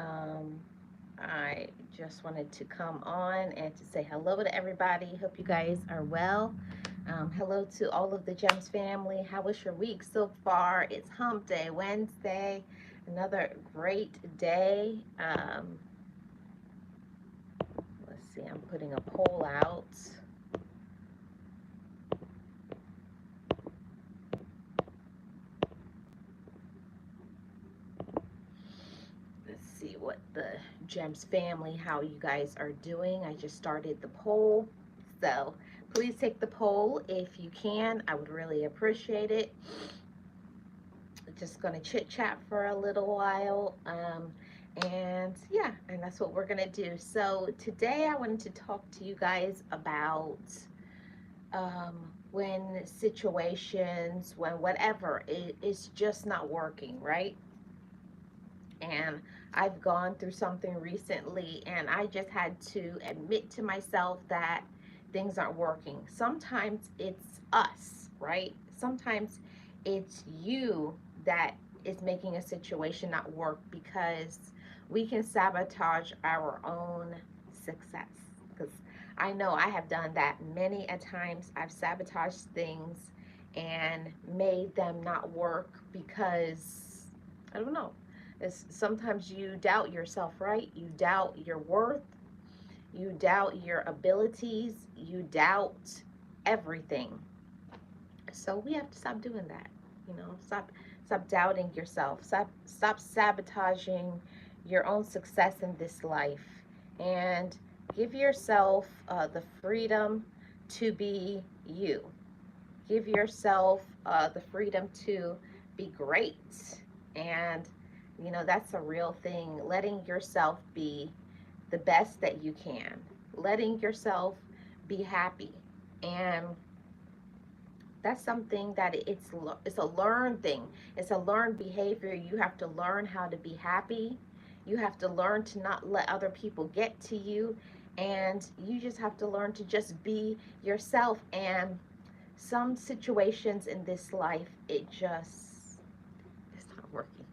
Um, I just wanted to come on and to say hello to everybody. Hope you guys are well. Hello to all of the Gems family. How was your week so far? It's Hump Day Wednesday. Another great day. Let's see, I'm putting a poll out. Let's see what the Gems family, how you guys are doing. I just started the poll. So please take the poll if you can. I would really appreciate it. Just going to chit chat for a little while. And yeah, and that's what we're going to do. So today I wanted to talk to you guys about when situations, when whatever, it's just not working, right? And I've gone through something recently, and I just had to admit to myself that things aren't working. Sometimes it's us, right? Sometimes it's you that is making a situation not work because we can sabotage our own success. Because I know I have done that many a times. I've sabotaged things and made them not work because I don't know, is sometimes you doubt yourself, right? You doubt your worth, you doubt your abilities, you doubt everything. So we have to stop doing that. Stop doubting yourself. Stop sabotaging your own success in this life, and give yourself the freedom to be you. Give yourself the freedom to be great. And, that's a real thing. Letting yourself be the best that you can, letting yourself be happy. And that's something that it's a learned thing. It's a learned behavior. You have to learn how to be happy. You have to learn to not let other people get to you, and you just have to learn to just be yourself. And some situations in this life, it's not working.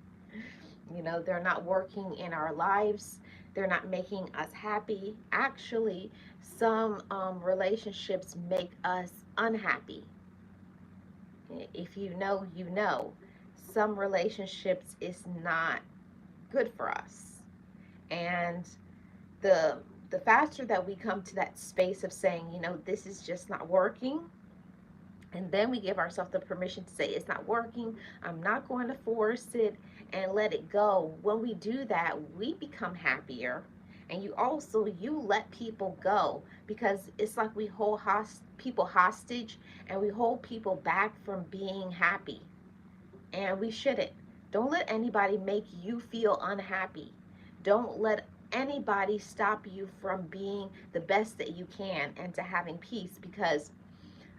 They're not working in our lives. They're not making us happy. Actually, some relationships make us unhappy. If you know, you know. Some relationships is not good for us. And the the faster that we come to that space of saying, this is just not working, and then we give ourselves the permission to say, it's not working, I'm not going to force it, and let it go. When we do that, we become happier. And you let people go, because it's like we hold people hostage, and we hold people back from being happy. And we shouldn't. Don't let anybody make you feel unhappy. Don't let anybody stop you from being the best that you can and to having peace, because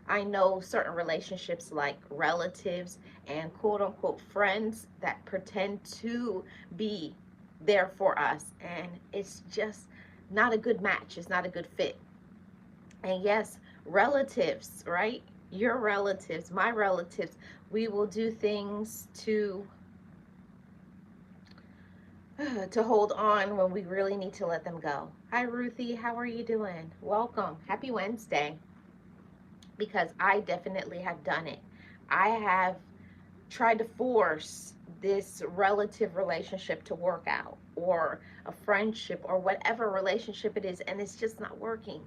I know certain relationships, like relatives and quote unquote friends, that pretend to be there for us. And it's just not a good match. It's not a good fit. And yes, relatives, right? Your relatives, my relatives, we will do things to hold on when we really need to let them go. Hi, Ruthie. How are you doing? Welcome. Happy Wednesday. Because I definitely have done it. I have tried to force this relative relationship to work out, or a friendship, or whatever relationship it is, and it's just not working.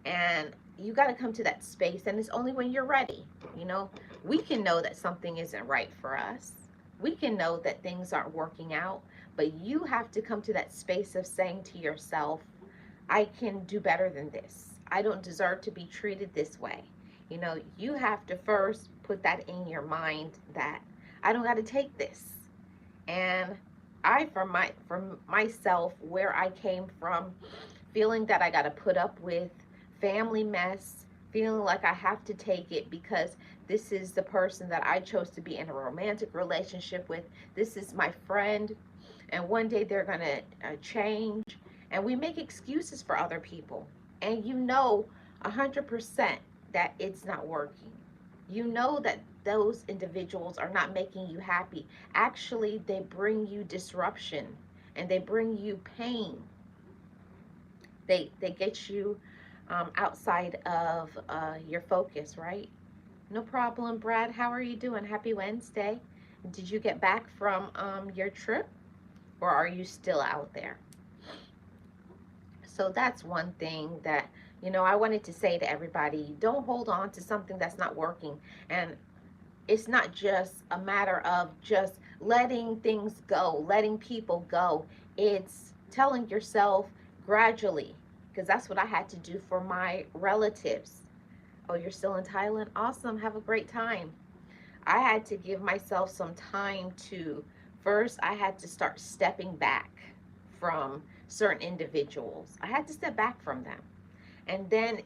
And you got to come to that space, and it's only when you're ready. You know, we can know that something isn't right for us. We can know that things aren't working out, but you have to come to that space of saying to yourself, I can do better than this. I don't deserve to be treated this way. You have to first put that in your mind that I don't got to take this. And I, from myself, where I came from, feeling that I got to put up with family mess, feeling like I have to take it because this is the person that I chose to be in a romantic relationship with. This is my friend, and one day they're going to change. And we make excuses for other people. And 100% that it's not working. You know that those individuals are not making you happy. Actually, they bring you disruption. and they bring you pain. They get you outside of your focus, right? No problem, Brad. How are you doing? Happy Wednesday. Did you get back from your trip, or are you still out there? So that's one thing that, I wanted to say to everybody: don't hold on to something that's not working. And it's not just a matter of just letting things go, letting people go. It's telling yourself gradually, because that's what I had to do for my relatives. Oh, you're still in Thailand? Awesome. Have a great time. I had to give myself some time to, first, I had to start stepping back from certain individuals. I had to step back from them. And then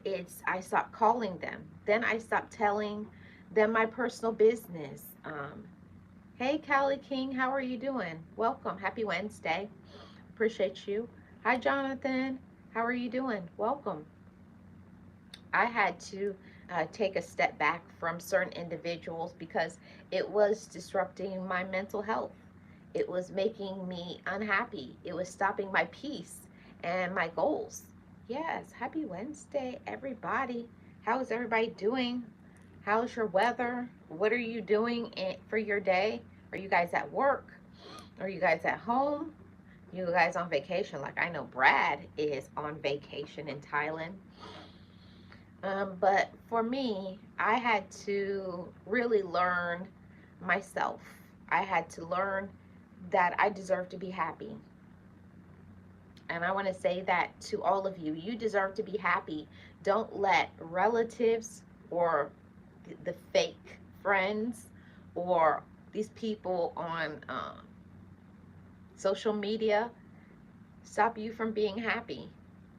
I stopped calling them. Then I stopped telling them my personal business. Hey, Callie King, how are you doing? Welcome. Happy Wednesday. Appreciate you. Hi, Jonathan. How are you doing? Welcome. I had to take a step back from certain individuals because it was disrupting my mental health. It was making me unhappy. It was stopping my peace and my goals. Yes, happy Wednesday, everybody. How is everybody doing? How's your weather? What are you doing for your day? Are you guys at work? Are you guys at home? You guys on vacation? Like I know Brad is on vacation in Thailand. But for me, I had to really learn myself. I had to learn that I deserve to be happy. And I want to say that to all of you. You deserve to be happy. Don't let relatives or the fake friends or these people on social media stop you from being happy.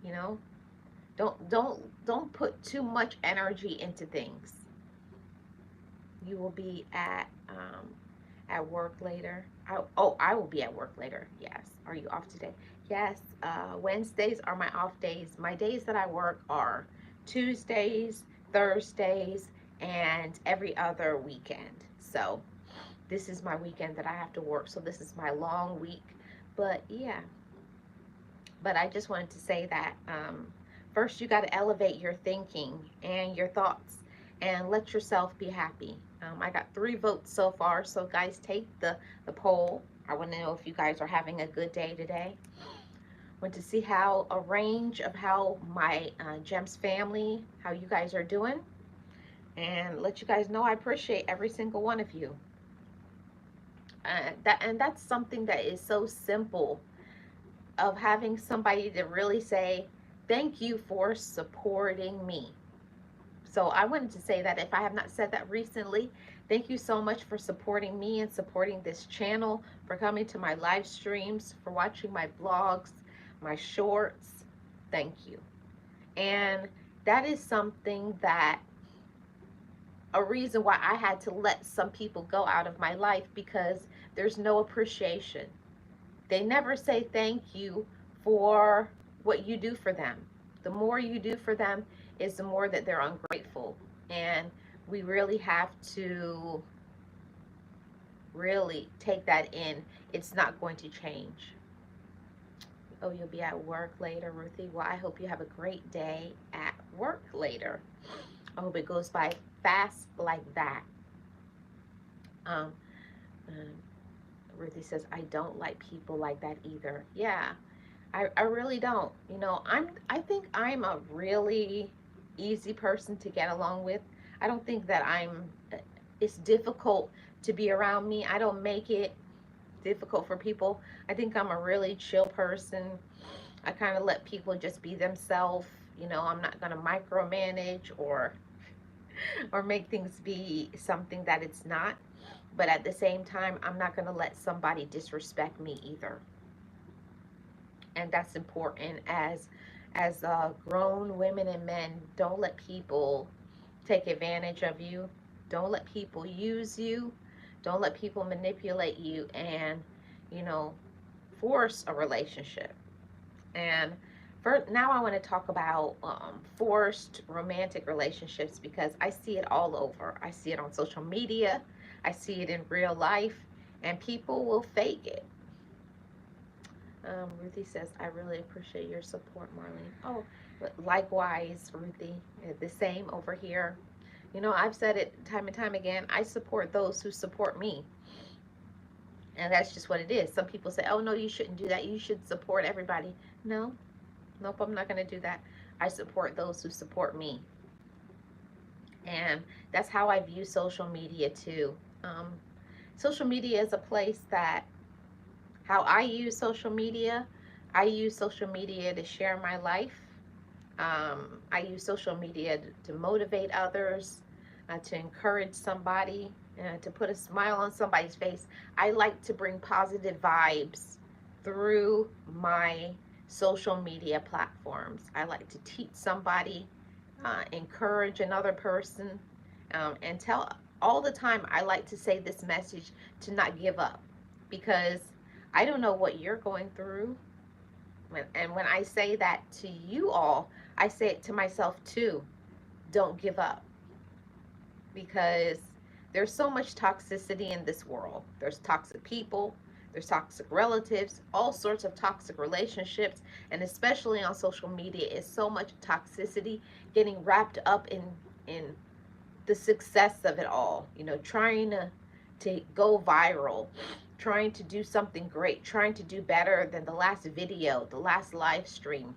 You know, don't put too much energy into things. You will be at work later. I will be at work later. Yes. Are you off today? Yes. Wednesdays are my off days. My days that I work are Tuesdays, Thursdays, and every other weekend. So this is my weekend that I have to work. So this is my long week. But yeah. But I just wanted to say that first you got to elevate your thinking and your thoughts and let yourself be happy. I got 3 votes so far. So guys, take the poll. I want to know if you guys are having a good day today. Want to see how a range of how my Gems family, how you guys are doing. And let you guys know I appreciate every single one of you. That's something that is so simple, of having somebody to really say, thank you for supporting me. So I wanted to say that if I have not said that recently, thank you so much for supporting me and supporting this channel, for coming to my live streams, for watching my vlogs, my shorts. Thank you. And that is something that, a reason why I had to let some people go out of my life, because there's no appreciation. They never say thank you for what you do for them. The more you do for them is the more that they're ungrateful. And we really have to really take that in. It's not going to change. Oh, you'll be at work later, Ruthie. Well, I hope you have a great day at work later. I hope it goes by fast like that. Um, um, Ruthie says, I don't like people like that either. Yeah, I really don't. I think I'm a really easy person to get along with. I don't think that it's difficult to be around me. I don't make it difficult for people. I think I'm a really chill person. I kind of let people just be themselves. I'm not going to micromanage or make things be something that it's not. But at the same time, I'm not going to let somebody disrespect me either. And that's important as grown women and men. Don't let people take advantage of you. Don't let people use you. Don't let people manipulate you and, you know, force a relationship. And now I want to talk about forced romantic relationships, because I see it all over. I see it on social media. I see it in real life, and people will fake it. Ruthie says, I really appreciate your support, Marlene. Oh, but likewise, Ruthie, the same over here. You know, I've said it time and time again. I support those who support me. And that's just what it is. Some people say, oh, no, you shouldn't do that. You should support everybody. No, nope, I'm not going to do that. I support those who support me. And that's how I view social media too. Um, Social media is a place that, how I use social media, I use social media to share my life. I use social media to motivate others, to encourage somebody, to put a smile on somebody's face. I like to bring positive vibes through my social media platforms. I like to teach somebody, encourage another person, and tell all the time. I like to say this message to not give up, because I don't know what you're going through. And when I say that to you all, I say it to myself too. Don't give up, because there's so much toxicity in this world. There's toxic people, there's toxic relatives, all sorts of toxic relationships, and especially on social media is so much toxicity getting wrapped up in the success of it all. You know, trying to go viral, trying to do something great, trying to do better than the last video, the last live stream.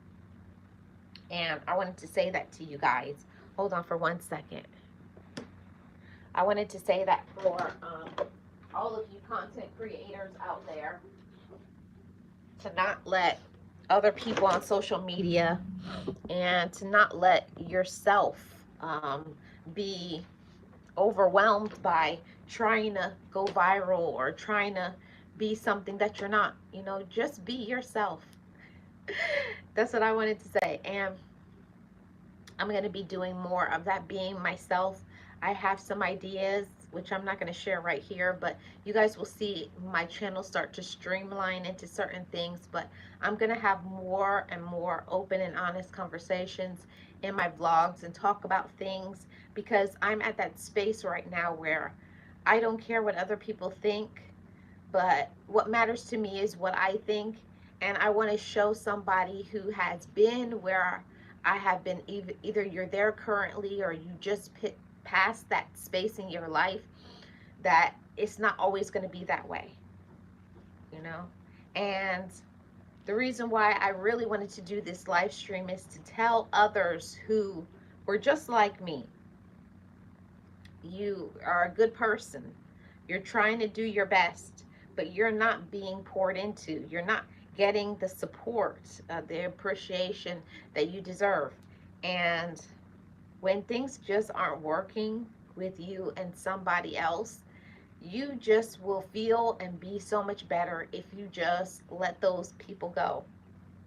And I wanted to say that to you guys. Hold on for 1 second. I wanted to say that for all of you content creators out there, to not let other people on social media, and to not let yourself be overwhelmed by trying to go viral or trying to be something that you're not. You know, just be yourself. That's what I wanted to say. And I'm going to be doing more of that, being myself. I have some ideas, which I'm not going to share right here, but you guys will see my channel start to streamline into certain things. But I'm going to have more and more open and honest conversations in my vlogs and talk about things, because I'm at that space right now where I don't care what other people think, but what matters to me is what I think. And I want to show somebody who has been where I have been. Either you're there currently or you just past that space in your life, that it's not always going to be that way, you know. And the reason why I really wanted to do this live stream is to tell others who were just like me. You are a good person. You're trying to do your best, but you're not being poured into. You're not getting the support, the appreciation that you deserve. And when things just aren't working with you and somebody else, you just will feel and be so much better if you just let those people go,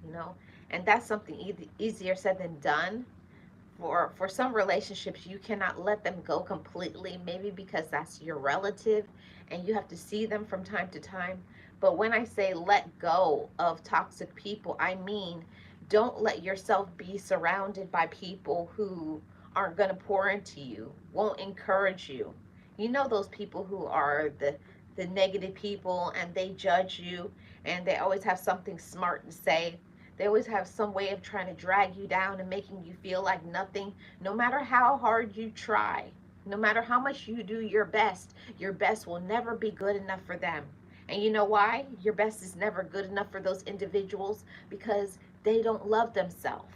you know. And that's something easier said than done. For some relationships, you cannot let them go completely, maybe because that's your relative and you have to see them from time to time. But when I say let go of toxic people, I mean don't let yourself be surrounded by people who aren't going to pour into you, won't encourage you. You know, those people who are the negative people, and they judge you, and they always have something smart to say. They always have some way of trying to drag you down and making you feel like nothing. No matter how hard you try, no matter how much you do your best will never be good enough for them. And you know why? Your best is never good enough for those individuals, because they don't love themselves.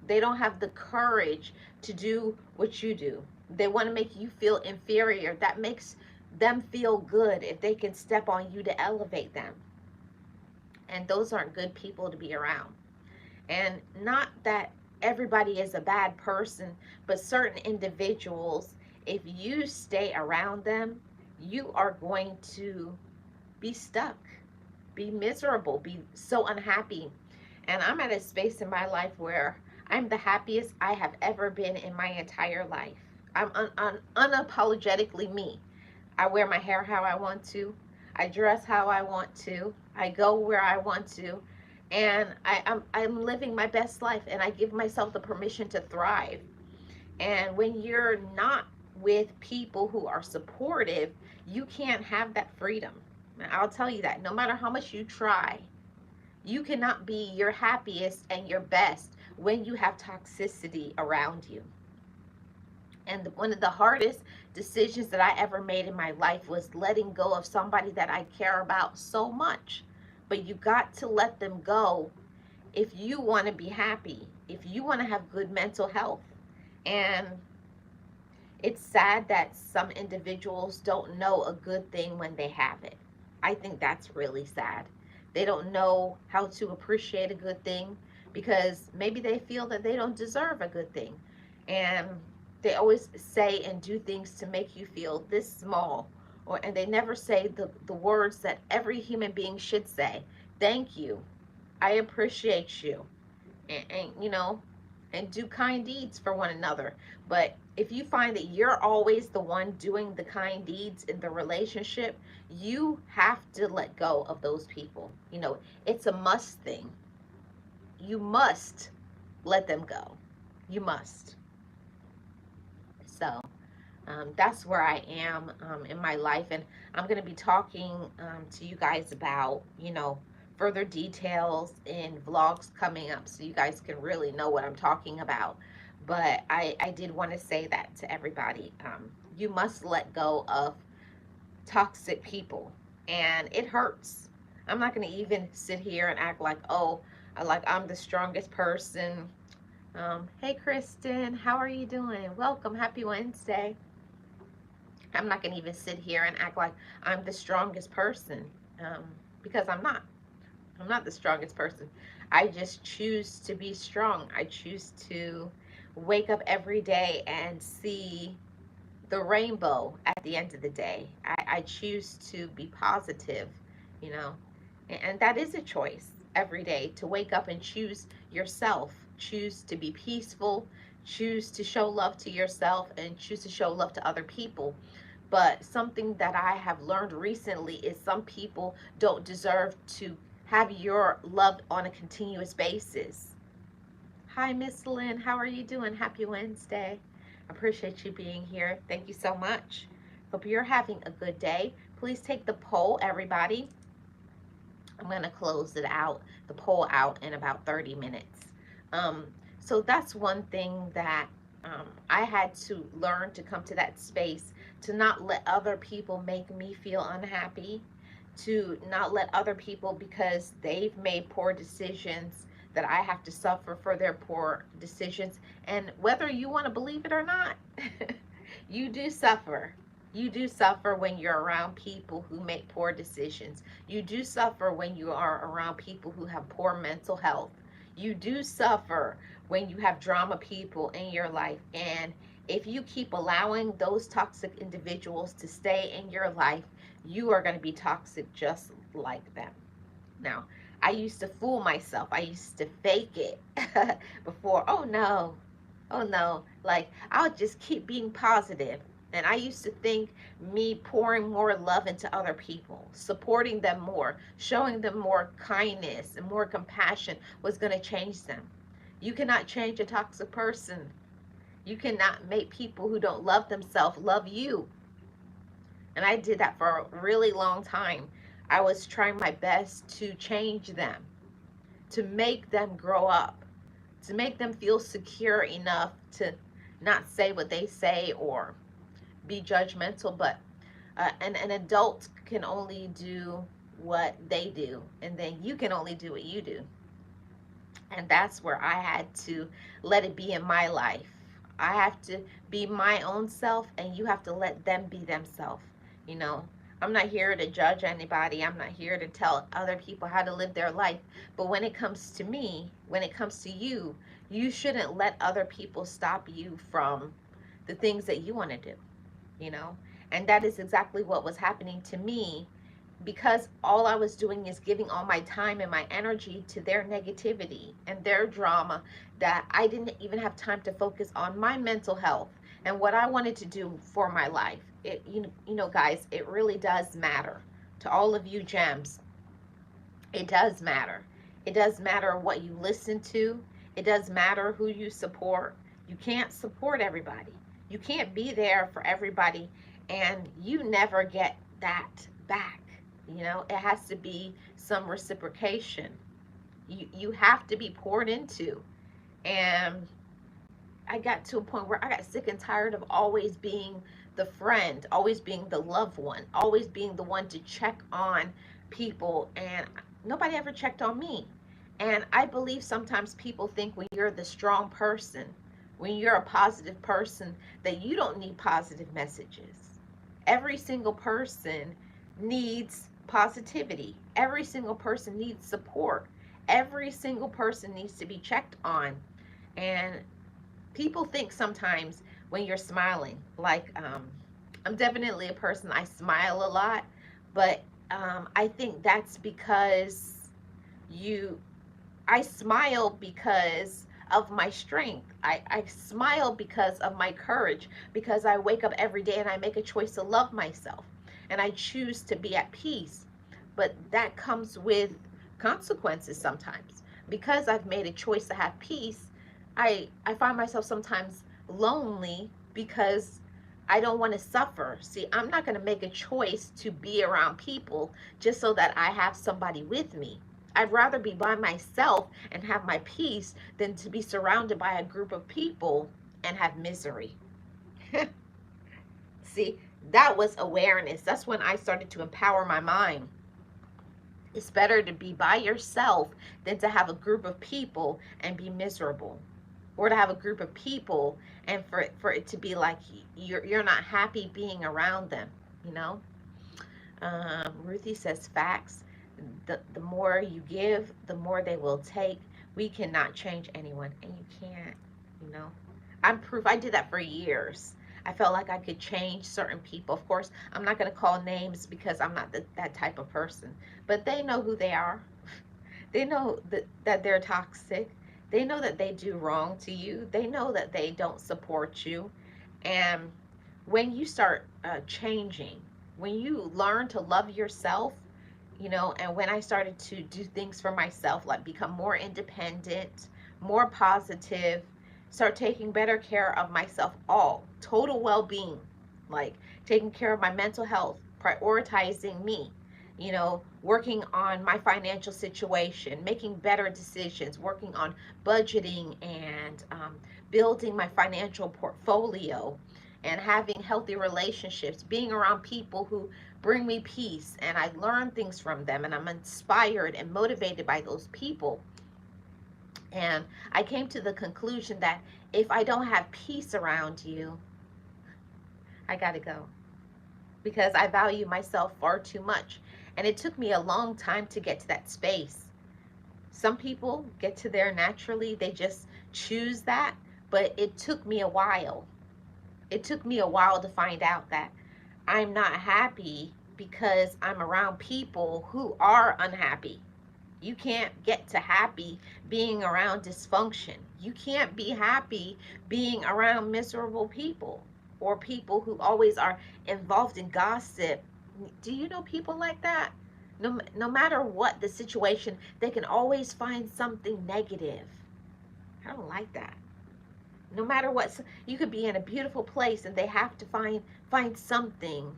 They don't have the courage to do what you do. They want to make you feel inferior. That makes them feel good if they can step on you to elevate them. And those aren't good people to be around. And not that everybody is a bad person, but certain individuals, if you stay around them, you are going to be stuck, be miserable, be so unhappy. And I'm at a space in my life where I'm the happiest I have ever been in my entire life. I'm unapologetically me. I wear my hair how I want to. I dress how I want to. I go where I want to. And I'm living my best life, and I give myself the permission to thrive. And when you're not with people who are supportive, you can't have that freedom. And I'll tell you that no matter how much you try, You cannot be your happiest and your best when you have toxicity around you. And one of the hardest decisions that I ever made in my life was letting go of somebody that I care about so much. But you got to let them go if you want to be happy, if you want to have good mental health. And it's sad that some individuals don't know a good thing when they have it. I think that's really sad. They don't know how to appreciate a good thing because maybe they feel that they don't deserve a good thing. And they always say and do things to make you feel this small. And they never say the words that every human being should say. Thank you. I appreciate you. And and do kind deeds for one another. But if you find that you're always the one doing the kind deeds in the relationship, you have to let go of those people. It's a must thing. You must let them go. You must. So that's where I am in my life. And I'm going to be talking to you guys about, further details in vlogs coming up so you guys can really know what I'm talking about. But I did want to say that to everybody. You must let go of toxic people, and it hurts. I'm not going to even sit here and act like, oh, I'm the strongest person. Hey, Kristen, how are you doing? Welcome. Happy Wednesday. I'm not going to even sit here and act like I'm the strongest person because I'm not. I'm not the strongest person. I just choose to be strong. I choose to wake up every day and see the rainbow at the end of the day. I choose to be positive, you know, and that is a choice every day to wake up and choose yourself, choose to be peaceful, choose to show love to yourself, and choose to show love to other people. But something that I have learned recently is some people don't deserve to have your love on a continuous basis. Hi, Miss Lynn. How are you doing? Happy Wednesday. I appreciate you being here. Thank you so much. Hope you're having a good day. Please take the poll, everybody. I'm going to close the poll out in about 30 minutes. Um, so that's one thing that I had to learn to come to that space, to not let other people make me feel unhappy, to not let other people, because they've made poor decisions, that I have to suffer for their poor decisions. And whether you want to believe it or not, you do suffer. You do suffer when you're around people who make poor decisions. You do suffer when you are around people who have poor mental health. You do suffer when you have drama people in your life. And if you keep allowing those toxic individuals to stay in your life, you are going to be toxic just like them. Now, I used to fool myself. I used to fake it before. Oh no. Like, I'll just keep being positive. And I used to think me pouring more love into other people, supporting them more, showing them more kindness and more compassion was going to change them. You cannot change a toxic person. You cannot make people who don't love themselves love you. And I did that for a really long time. I was trying my best to change them, to make them grow up, to make them feel secure enough to not say what they say or be judgmental. But an adult can only do what they do, and then you can only do what you do. And that's where I had to let it be in my life. I have to be my own self, and you have to let them be themselves. You know, I'm not here to judge anybody. I'm not here to tell other people how to live their life. But when it comes to me, when it comes to you, you shouldn't let other people stop you from the things that you want to do, you know? And that is exactly what was happening to me, because all I was doing is giving all my time and my energy to their negativity and their drama, that I didn't even have time to focus on my mental health and what I wanted to do for my life. Guys, it really does matter. To all of you gems, it does matter. It does matter what you listen to. It does matter who you support. You can't support everybody. You can't be there for everybody, and you never get that back. It has to be some reciprocation. You have to be poured into. And I got to a point where I got sick and tired of always being the friend, always being the loved one, always being the one to check on people, and nobody ever checked on me. And I believe sometimes people think when you're the strong person, when you're a positive person, that you don't need positive messages. Every single person needs positivity. Every single person needs support. Every single person needs to be checked on. And people think sometimes when you're smiling, like, I'm definitely a person, I smile a lot, but I think that's because you I smile because of my strength. I smile because of my courage, because I wake up every day and I make a choice to love myself and I choose to be at peace. But that comes with consequences sometimes. Because I've made a choice to have peace, I find myself sometimes lonely because I don't want to suffer. See, I'm not going to make a choice to be around people just so that I have somebody with me. I'd rather be by myself and have my peace than to be surrounded by a group of people and have misery. See, that was awareness. That's when I started to empower my mind. It's better to be by yourself than to have a group of people and be miserable. Or to have a group of people and for it to be like you're not happy being around them, you know? Ruthie says facts. The more you give, the more they will take. We cannot change anyone, and you can't. You know, I'm proof. I did that for years. I felt like I could change certain people. Of course, I'm not going to call names because I'm not that type of person. But they know who they are. They know that they're toxic. They know that they do wrong to you. They know that they don't support you. And when you start changing, when you learn to love yourself, you know, and when I started to do things for myself, like become more independent, more positive, start taking better care of myself, all total well being, like taking care of my mental health, prioritizing me, you know, working on my financial situation, making better decisions, working on budgeting and building my financial portfolio and having healthy relationships, being around people who bring me peace and I learn things from them and I'm inspired and motivated by those people. And I came to the conclusion that if I don't have peace around you, I got to go because I value myself far too much. And it took me a long time to get to that space. Some people get to there naturally, they just choose that, but it took me a while. It took me a while to find out that I'm not happy because I'm around people who are unhappy. You can't get to happy being around dysfunction. You can't be happy being around miserable people or people who always are involved in gossip. Do you know people like that? No matter what the situation, they can always find something negative. I don't like that. No matter what, you could be in a beautiful place and they have to find something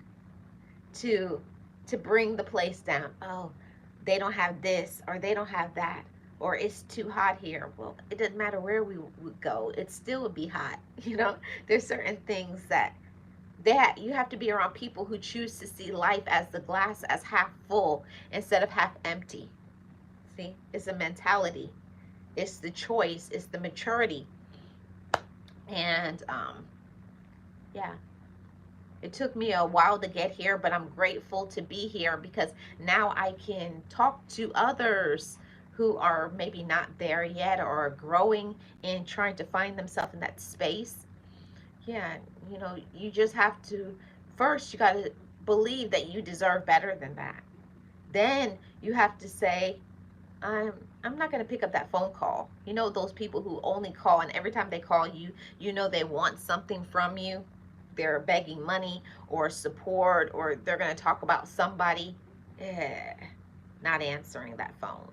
to bring the place down. Oh, they don't have this or they don't have that or it's too hot here. Well, it doesn't matter where we would go. It still would be hot. You know, there's certain things that you have to be around people who choose to see life as the glass as half full instead of half empty. See, it's a mentality. It's the choice. It's the maturity. And yeah, it took me a while to get here, but I'm grateful to be here because now I can talk to others who are maybe not there yet or are growing and trying to find themselves in that space. Yeah, you know, you just have to first you got to believe that you deserve better than that. Then you have to say, I'm I'm not going to pick up that phone call. You know those people who only call and every time they call you, you know they want something from you. They're begging money or support or they're going to talk about somebody. Eh, not answering that phone.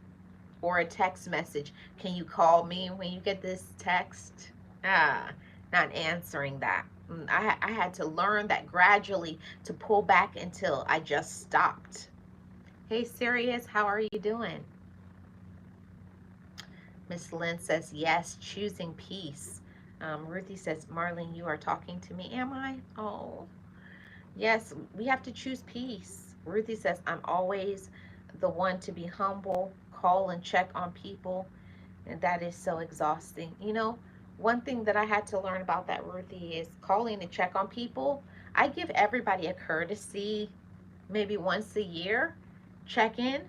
Or a text message. Can you call me when you get this text? Ah, not answering that. I had to learn that gradually to pull back until I just stopped. Hey, Sirius, how are you doing? Miss Lynn says, yes, choosing peace. Ruthie says, Marlene, you are talking to me. Am I? Oh, yes, we have to choose peace. Ruthie says, I'm always the one to be humble, call and check on people. And that is so exhausting. One thing that I had to learn about that, Ruthie, is calling to check on people. I give everybody a courtesy maybe once a year, check in.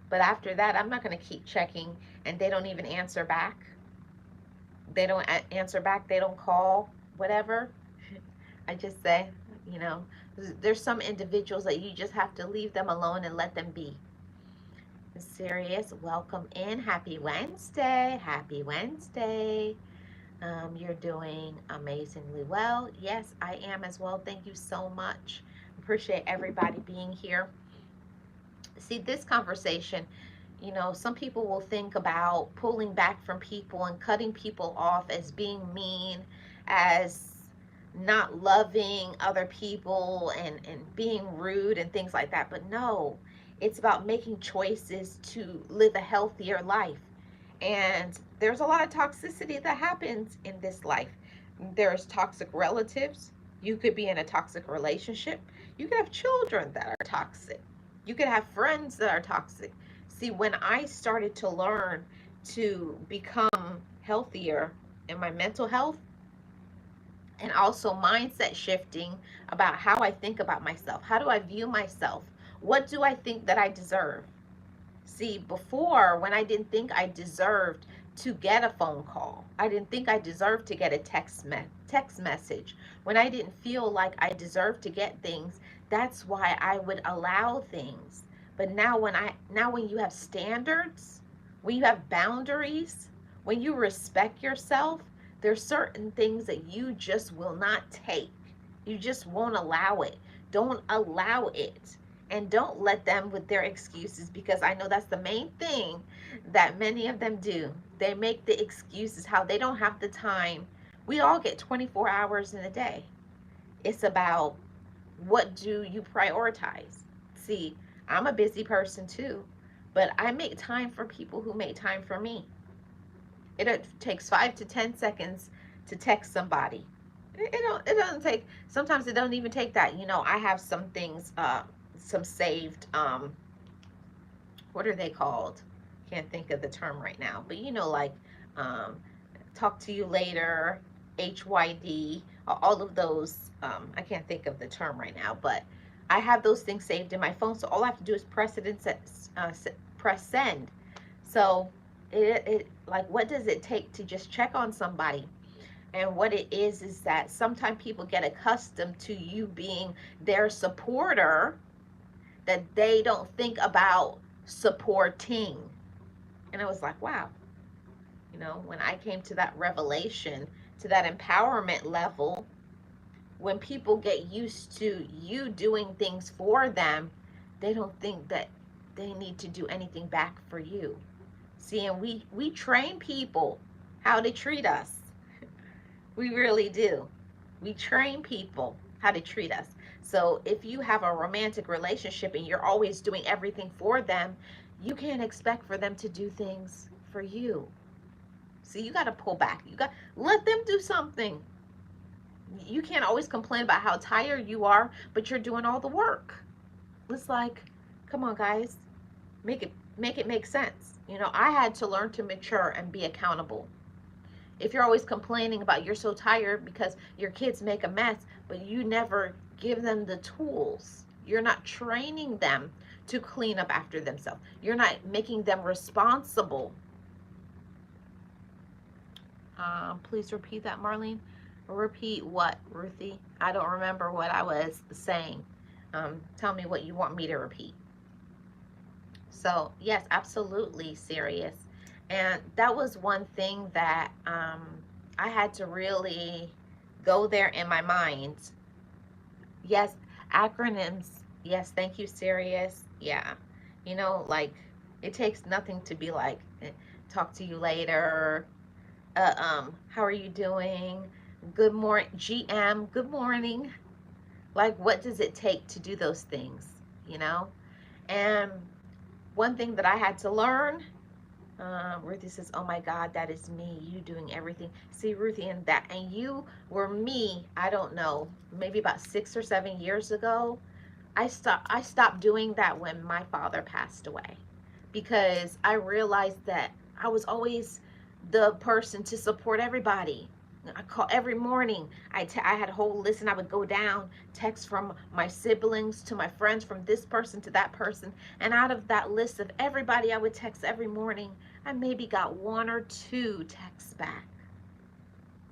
But after that, I'm not going to keep checking and they don't even answer back. They don't answer back. They don't call, whatever. I just say, you know, there's some individuals that you just have to leave them alone and let them be. Serious, welcome in. Happy Wednesday. Happy Wednesday. You're doing amazingly well. Yes, I am as well. Thank you so much. Appreciate everybody being here. See, this conversation, some people will think about pulling back from people and cutting people off as being mean, as not loving other people and being rude and things like that. But no, it's about making choices to live a healthier life. And there's a lot of toxicity that happens in this life. There's toxic relatives. You could be in a toxic relationship. You could have children that are toxic. You could have friends that are toxic. See, when I started to learn to become healthier in my mental health and also mindset shifting about how I think about myself, how do I view myself? What do I think that I deserve? See, before, when I didn't think I deserved to get a phone call, I didn't think I deserved to get a text message. When I didn't feel like I deserved to get things, that's why I would allow things. But now when you have standards, when you have boundaries, when you respect yourself, there's certain things that you just will not take. You just won't allow it. Don't allow it, and don't let them with their excuses, because I know that's the main thing that many of them do. They make the excuses how they don't have the time. We all get 24 hours in a day. It's about, what do you prioritize? See, I'm a busy person too, but I make time for people who make time for me. It takes 5 to 10 seconds to text somebody. It doesn't take, sometimes it don't even take that. I have some things, some saved, what are they called? Can't think of the term right now, but like, um, talk to you later, HYD, all of those. I can't think of the term right now, but I have those things saved in my phone. So all I have to do is press it and press send. So it like, what does it take to just check on somebody? And what it is that sometimes people get accustomed to you being their supporter, that they don't think about supporting. And I was like, wow, when I came to that revelation, to that empowerment level, when people get used to you doing things for them, they don't think that they need to do anything back for you. See, and we train people how to treat us. We really do. We train people how to treat us. So if you have a romantic relationship and you're always doing everything for them, you can't expect for them to do things for you. See, you got to pull back. You got, let them do something. You can't always complain about how tired you are, but you're doing all the work. It's like, come on, guys, make it make sense. I had to learn to mature and be accountable. If you're always complaining about you're so tired because your kids make a mess, but you never give them the tools, you're not training them to clean up after themselves. You're not making them responsible. Please repeat that, Marlene. Repeat what, Ruthie? I don't remember what I was saying. Tell me what you want me to repeat. So, yes, absolutely serious. And that was one thing that I had to really go there in my mind. Yes, acronyms. Yes, thank you, serious. Yeah. Like, it takes nothing to be like, talk to you later. How are you doing? Good morning, GM. Good morning. Like, what does it take to do those things? And one thing that I had to learn Ruthie says, "Oh my God, that is me. You doing everything." See, Ruthie, and you were me. I don't know, maybe about 6 or 7 years ago. I stopped doing that when my father passed away, because I realized that I was always the person to support everybody. I call every morning. I had a whole list, and I would go down text from my siblings to my friends, from this person to that person, and out of that list of everybody I would text every morning, I maybe got one or two texts back,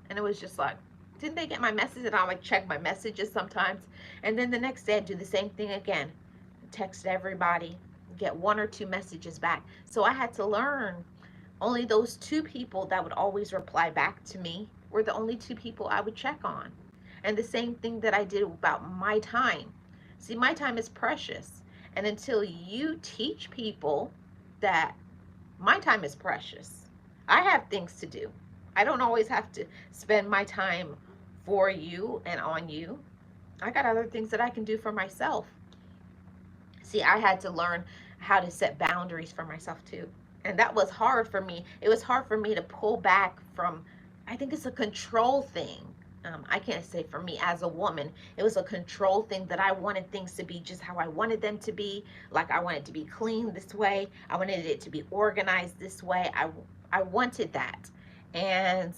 and it was just like, didn't they get my message? And I would check my messages sometimes, and then the next day I'd do the same thing again, text everybody, get one or two messages back. So I had to learn, only those two people that would always reply back to me were the only two people I would check on. And the same thing that I did about my time. See, my time is precious. And until you teach people that my time is precious, I have things to do. I don't always have to spend my time for you and on you. I got other things that I can do for myself. See, I had to learn how to set boundaries for myself too. And that was hard for me. It was hard for me to pull back from, I think it's a control thing. I can't say for me as a woman, it was a control thing that I wanted things to be just how I wanted them to be. Like, I wanted to be clean this way, I wanted it to be organized this way. I wanted that. And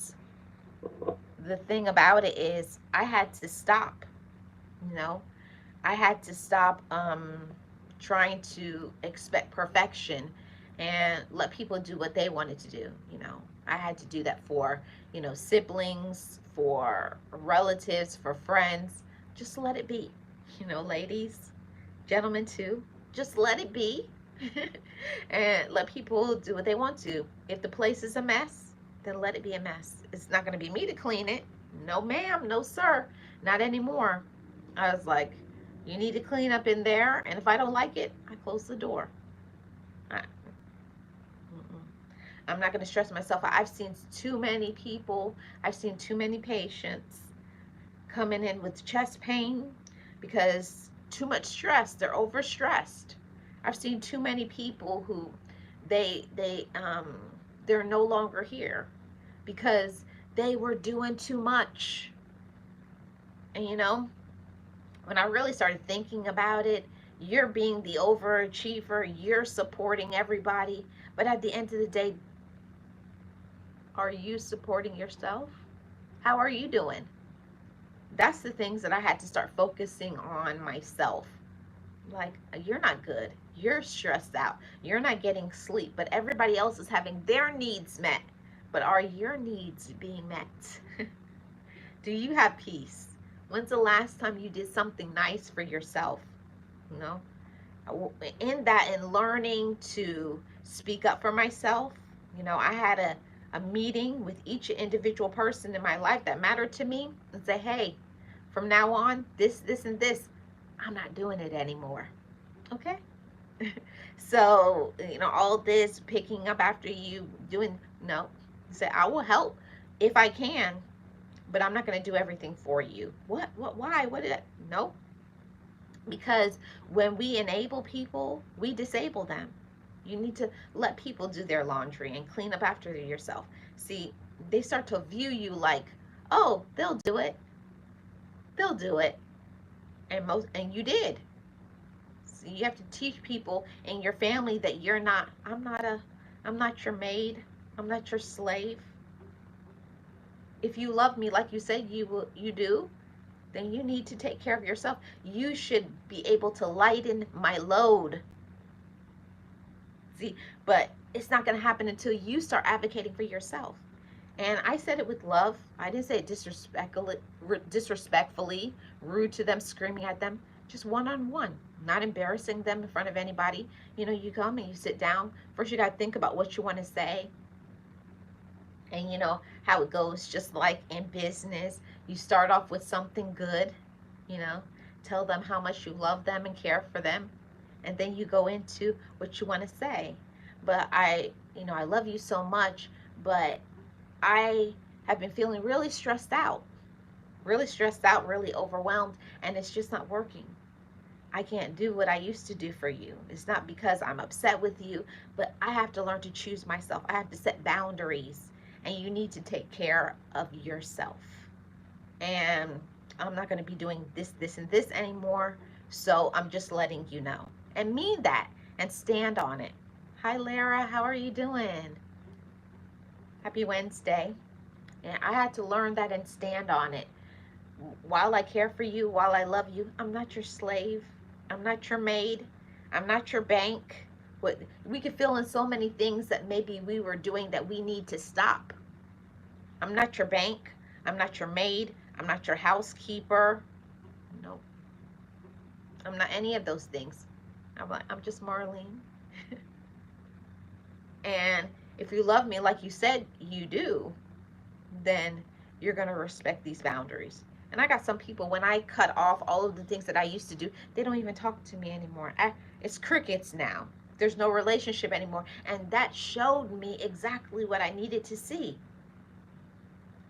the thing about it is, I had to stop, you know, I had to stop trying to expect perfection and let people do what they wanted to do. I had to do that for, siblings, for relatives, for friends. Just let it be. Ladies, gentlemen too, just let it be. And let people do what they want to. If the place is a mess, then let it be a mess. It's not going to be me to clean it. No, ma'am. No, sir. Not anymore. I was like, you need to clean up in there, and if I don't like it, I close the door. I, I'm not going to stress myself out. I've seen too many people, I've seen too many patients coming in with chest pain because too much stress. They're overstressed. I've seen too many people who they're no longer here because they were doing too much. And when I really started thinking about it, you're being the overachiever, you're supporting everybody, but at the end of the day, are you supporting yourself? How are you doing? That's the things that I had to start focusing on myself. Like, you're not good. You're stressed out. You're not getting sleep, but everybody else is having their needs met. But are your needs being met? Do you have peace? When's the last time you did something nice for yourself? You know, in that, and learning to speak up for myself, I had a meeting with each individual person in my life that mattered to me and say, hey, from now on, this, and this, I'm not doing it anymore. Okay? So, all this picking up after you doing, no. Say, I will help if I can, but I'm not going to do everything for you. What, why? What did I? No. Because when we enable people, we disable them. You need to let people do their laundry and clean up after yourself. See, they start to view you like, oh, they'll do it. They'll do it. And you did. So you have to teach people in your family that I'm not your maid. I'm not your slave. If you love me like you said you do, then you need to take care of yourself. You should be able to lighten my load. See, but it's not going to happen until you start advocating for yourself. And I said it with love. I didn't say it disrespectfully, rude to them, screaming at them. Just one on one, not embarrassing them in front of anybody. You come and you sit down. First, you got to think about what you want to say. And how it goes, just like in business. You start off with something good, you know, tell them how much you love them and care for them. And then you go into what you want to say. But I love you so much, but I have been feeling really stressed out, really overwhelmed, and it's just not working. I can't do what I used to do for you. It's not because I'm upset with you, but I have to learn to choose myself. I have to set boundaries, and you need to take care of yourself. And I'm not going to be doing this, this, and this anymore. So I'm just letting you know. And mean that and stand on it. Hi, Lara. How are you doing? Happy Wednesday. And I had to learn that and stand on it. While I care for you, while I love you, I'm not your slave. I'm not your maid. I'm not your bank. We could fill in so many things that maybe we were doing that we need to stop. I'm not your bank. I'm not your maid. I'm not your housekeeper. No, I'm not any of those things. I'm just Marlene. And if you love me like you said you do, then you're going to respect these boundaries. And I got some people, when I cut off all of the things that I used to do, they don't even talk to me anymore. It's crickets now. There's no relationship anymore. And that showed me exactly what I needed to see.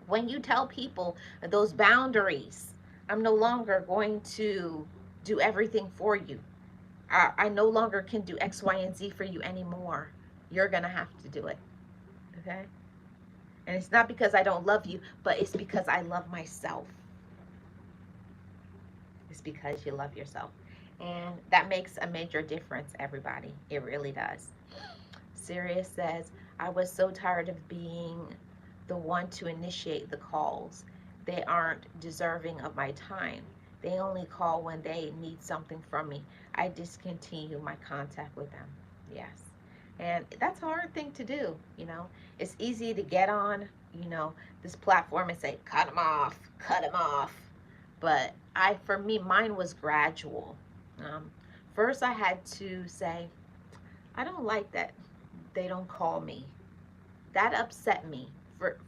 When you tell people those boundaries, I'm no longer going to do everything for you. I no longer can do X, Y, and Z for you anymore. You're going to have to do it. Okay? And it's not because I don't love you, but it's because I love myself. It's because you love yourself. And that makes a major difference, everybody. It really does. Sirius says, I was so tired of being the one to initiate the calls. They aren't deserving of my time. They only call when they need something from me. I discontinue my contact with them. Yes. And that's a hard thing to do, you know. It's easy to get on, you know, this platform and say, cut them off, cut them off. But for me, mine was gradual. First, I had to say, I don't like that they don't call me. That upset me.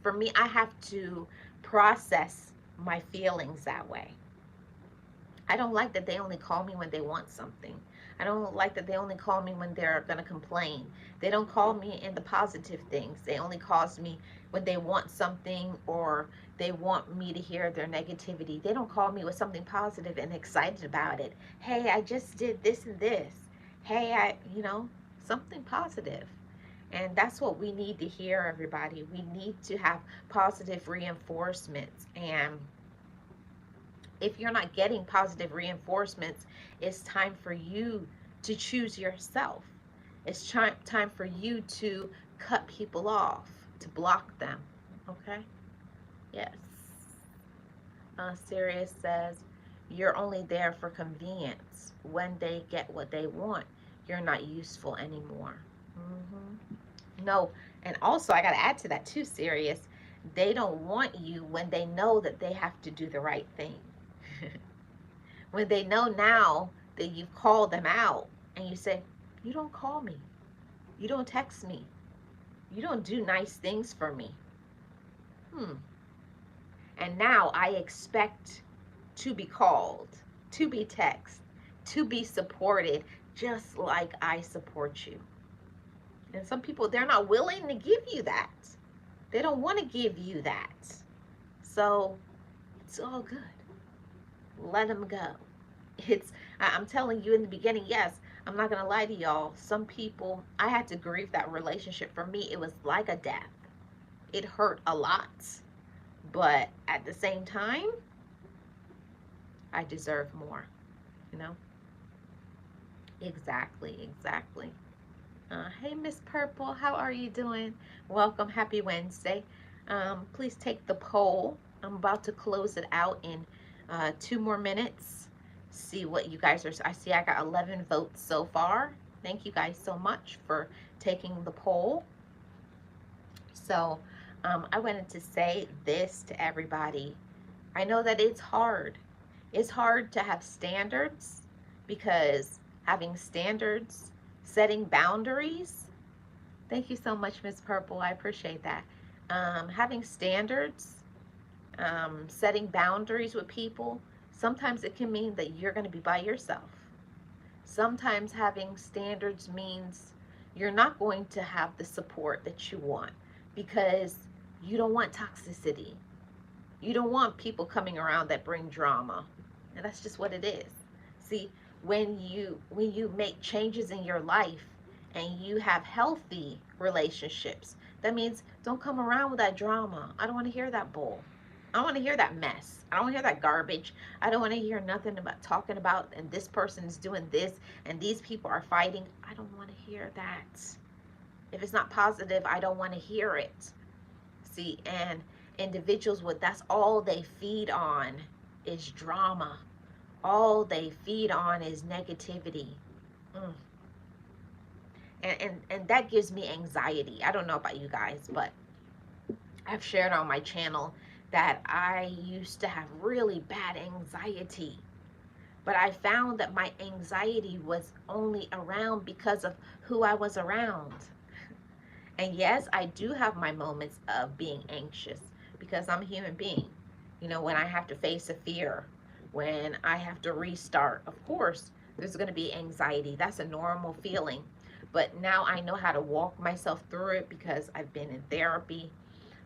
For me, I have to process my feelings that way. I don't like that they only call me when they want something. I don't like that they only call me when they're going to complain. They don't call me in the positive things. They only call me when they want something or they want me to hear their negativity. They don't call me with something positive and excited about it. Hey, I just did this and this. Hey, something positive. And that's what we need to hear, everybody. We need to have positive reinforcements. And if you're not getting positive reinforcements, it's time for you to choose yourself. It's time for you to cut people off, to block them. Okay? Yes. Sirius says, you're only there for convenience. When they get what they want, you're not useful anymore. No, and also I got to add to that too, Sirius. They don't want you when they know that they have to do the right thing. When they know now that you've called them out and you say, you don't call me, you don't text me, you don't do nice things for me. And now I expect to be called, to be texted, to be supported, just like I support you. And some people, they're not willing to give you that. They don't want to give you that. So it's all good. Let them go. I'm telling you in the beginning, yes, I'm not going to lie to y'all. Some people, I had to grieve that relationship. For me, it was like a death. It hurt a lot. But at the same time, I deserve more, you know? Exactly. Hey, Miss Purple, how are you doing? Welcome. Happy Wednesday. Please take the poll. I'm about to close it out in 2 more minutes. See what you guys are. I see I got 11 votes so far. Thank you guys so much for taking the poll. So I wanted to say this to everybody. I know that it's hard. It's hard to have standards because having standards, setting boundaries. Thank you so much, Miss Purple. I appreciate that. Having standards, setting boundaries with people, sometimes it can mean that you're going to be by yourself. Sometimes having standards means you're not going to have the support that you want because you don't want toxicity. You don't want people coming around that bring drama. And that's just what it is. See, when you make changes in your life and you have healthy relationships, that means don't come around with that drama. I don't want to hear that bull. I don't want to hear that mess. I don't want to hear that garbage. I don't want to hear nothing about talking about and this person is doing this and these people are fighting. I don't want to hear that. If it's not positive, I don't want to hear it. See, and individuals with that's all they feed on is drama. All they feed on is negativity. Mm. And that gives me anxiety. I don't know about you guys, but I've shared on my channel that I used to have really bad anxiety. But I found that my anxiety was only around because of who I was around. And yes, I do have my moments of being anxious because I'm a human being. You know, when I have to face a fear, when I have to restart, of course, there's going to be anxiety. That's a normal feeling. But now I know how to walk myself through it because I've been in therapy.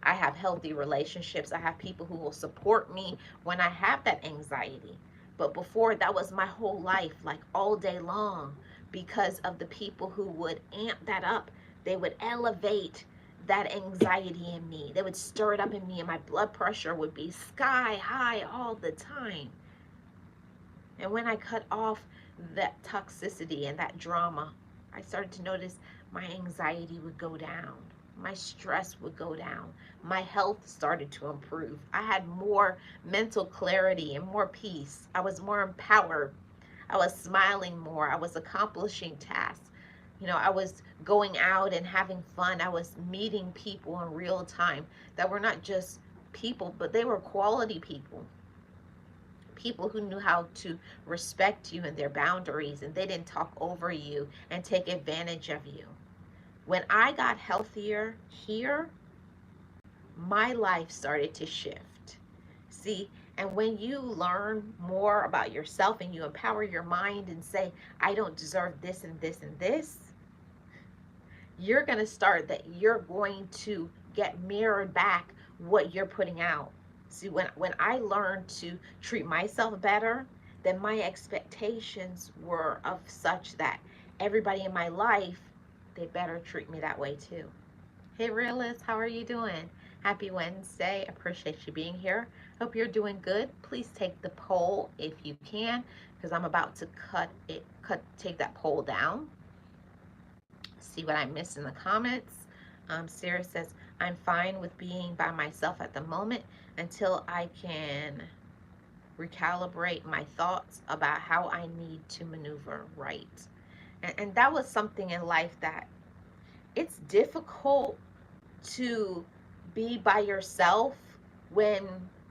I have healthy relationships. I have people who will support me when I have that anxiety. But before, that was my whole life, like all day long, because of the people who would amp that up. They would elevate that anxiety in me. They would stir it up in me, and my blood pressure would be sky high all the time. And when I cut off that toxicity and that drama, I started to notice my anxiety would go down. My stress would go down. My health started to improve. I had more mental clarity and more peace. I was more empowered. I was smiling more. I was accomplishing tasks. You know, I was going out and having fun. I was meeting people in real time that were not just people, but they were quality people. People who knew how to respect you and their boundaries, and they didn't talk over you and take advantage of you. When I got healthier here, my life started to shift. See, and when you learn more about yourself and you empower your mind and say, I don't deserve this and this and this, you're going to start that you're going to get mirrored back what you're putting out. See, when I learned to treat myself better, then my expectations were of such that everybody in my life, they better treat me that way too. Hey, Realist, how are you doing? Happy Wednesday. Appreciate you being here. Hope you're doing good. Please take the poll if you can, because I'm about to take that poll down. See what I missed in the comments. Sarah says, I'm fine with being by myself at the moment until I can recalibrate my thoughts about how I need to maneuver right. And that was something in life that it's difficult to be by yourself when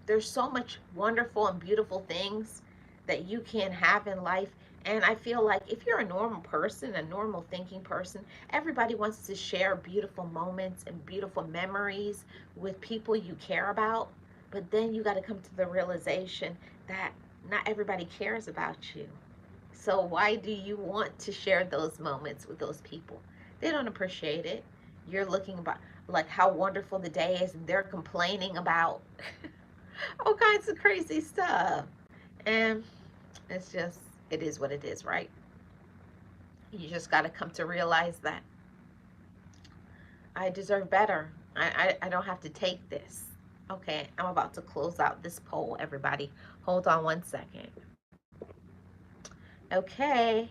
there's so much wonderful and beautiful things that you can have in life. And I feel like if you're a normal person, a normal thinking person, everybody wants to share beautiful moments and beautiful memories with people you care about. But then you got to come to the realization that not everybody cares about you. So why do you want to share those moments with those people? They don't appreciate it. You're looking about like how wonderful the day is, and they're complaining about all kinds of crazy stuff. And it's just, it is what it is, right? You just got to come to realize that I deserve better. I don't have to take this. Okay, I'm about to close out this poll, everybody. Hold on one second. Okay.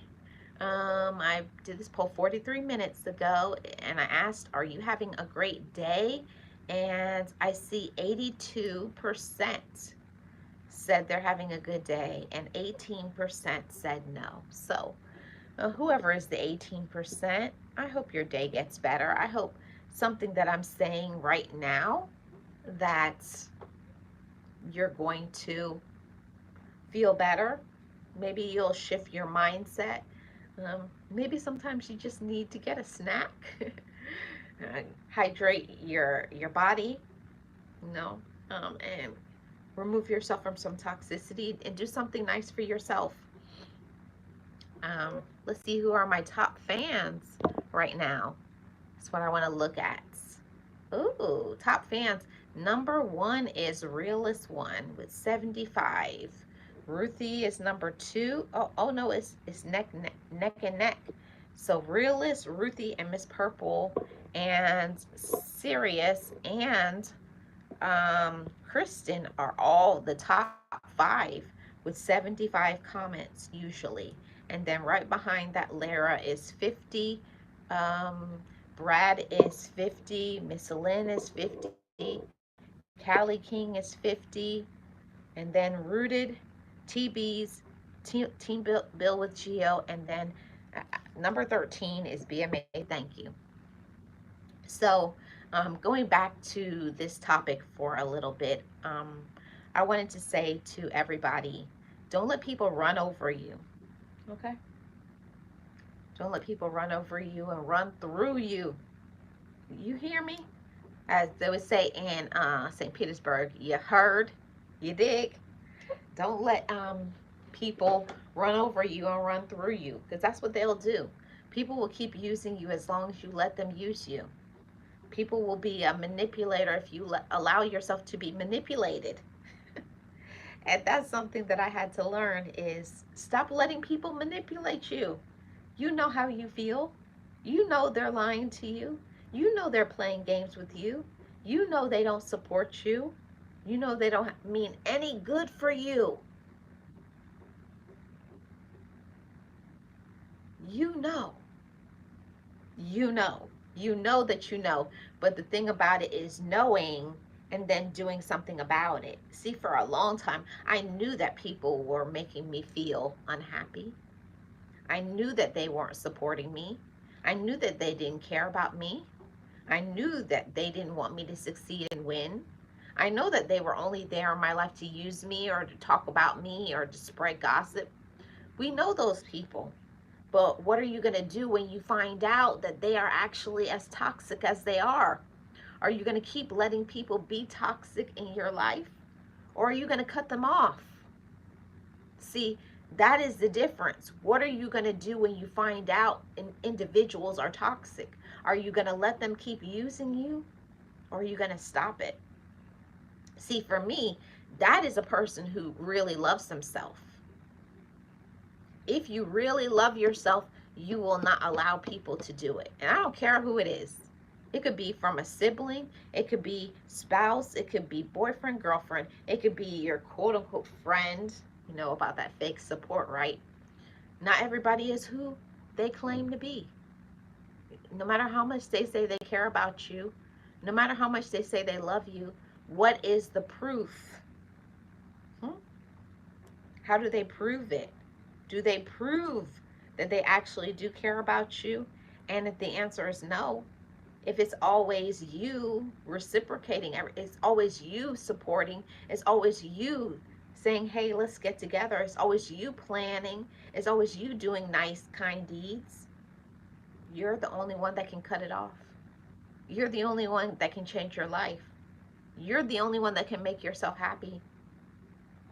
I did this poll 43 minutes ago, and I asked, are you having a great day? And I see 82% said they're having a good day, and 18% said no. So whoever is the 18%, I hope your day gets better. I hope something that I'm saying right now that you're going to feel better. Maybe you'll shift your mindset. Maybe sometimes you just need to get a snack, hydrate your body, you know, and remove yourself from some toxicity and do something nice for yourself. Let's see who are my top fans right now. That's what I want to look at. Ooh, top fans. Number one is Realist One with 75. Ruthie is number 2. Oh no, it's neck and neck. So Realist, Ruthie, and Miss Purple, and Sirius, and Kristen are all the top 5 with 75 comments usually. And then right behind that, Lara is 50. Um, Brad is 50. Miss Lynn is 50. Callie King is 50. And then Rooted, TB's, Team Bill with Geo. And then number 13 is BMA. Thank you. So, going back to this topic for a little bit, I wanted to say to everybody, don't let people run over you. Okay? Don't let people run over you and run through you. You hear me? As they would say in St. Petersburg, you heard? You dig? Don't let people run over you and run through you, because that's what they'll do. People will keep using you as long as you let them use you. People will be a manipulator if you allow yourself to be manipulated. And that's something that I had to learn, is stop letting people manipulate you. You know how you feel. You know they're lying to you. You know they're playing games with you. You know they don't support you. You know they don't mean any good for you. You know. You know. You know that you know. But the thing about it is knowing and then doing something about it. See, for a long time, I knew that people were making me feel unhappy. I knew that they weren't supporting me. I knew that they didn't care about me. I knew that they didn't want me to succeed and win. I know that they were only there in my life to use me or to talk about me or to spread gossip. We know those people. But what are you going to do when you find out that they are actually as toxic as they are? Are you going to keep letting people be toxic in your life? Or are you going to cut them off? See, that is the difference. What are you going to do when you find out individuals are toxic? Are you going to let them keep using you? Or are you going to stop it? See, for me, that is a person who really loves themselves. If you really love yourself, you will not allow people to do it. And I don't care who it is. It could be from a sibling. It could be spouse. It could be boyfriend, girlfriend. It could be your quote unquote friend. You know about that fake support, right? Not everybody is who they claim to be. No matter how much they say they care about you, no matter how much they say they love you, what is the proof? How do they prove it? Do they prove that they actually do care about you? And if the answer is no, if it's always you reciprocating, it's always you supporting, it's always you saying, hey, let's get together, it's always you planning, it's always you doing nice, kind deeds, you're the only one that can cut it off. You're the only one that can change your life. You're the only one that can make yourself happy.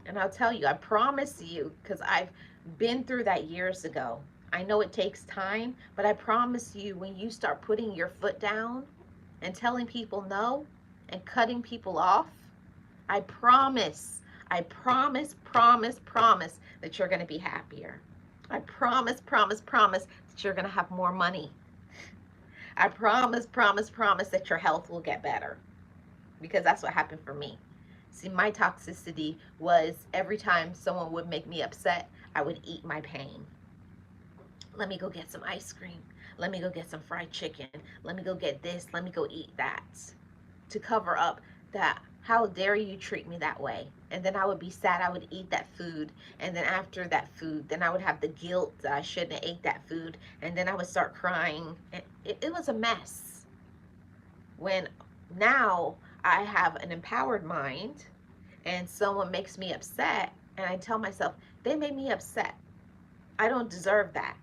And I'll tell you, I promise you, because I've been through that years ago. I know it takes time, but I promise you, when you start putting your foot down and telling people no and cutting people off, I promise, promise that you're going to be happier. I promise that you're going to have more money. I promise that your health will get better, because that's what happened for me. See, my toxicity was every time someone would make me upset, I would eat my pain. Let me go get some ice cream. Let me go get some fried chicken. Let me go get this. Let me go eat that. To cover up that, how dare you treat me that way? And then I would be sad. I would eat that food. And then after that food, then I would have the guilt that I shouldn't have ate that food. And then I would start crying. It was a mess. When now I have an empowered mind and someone makes me upset, and I tell myself, they made me upset. I don't deserve that.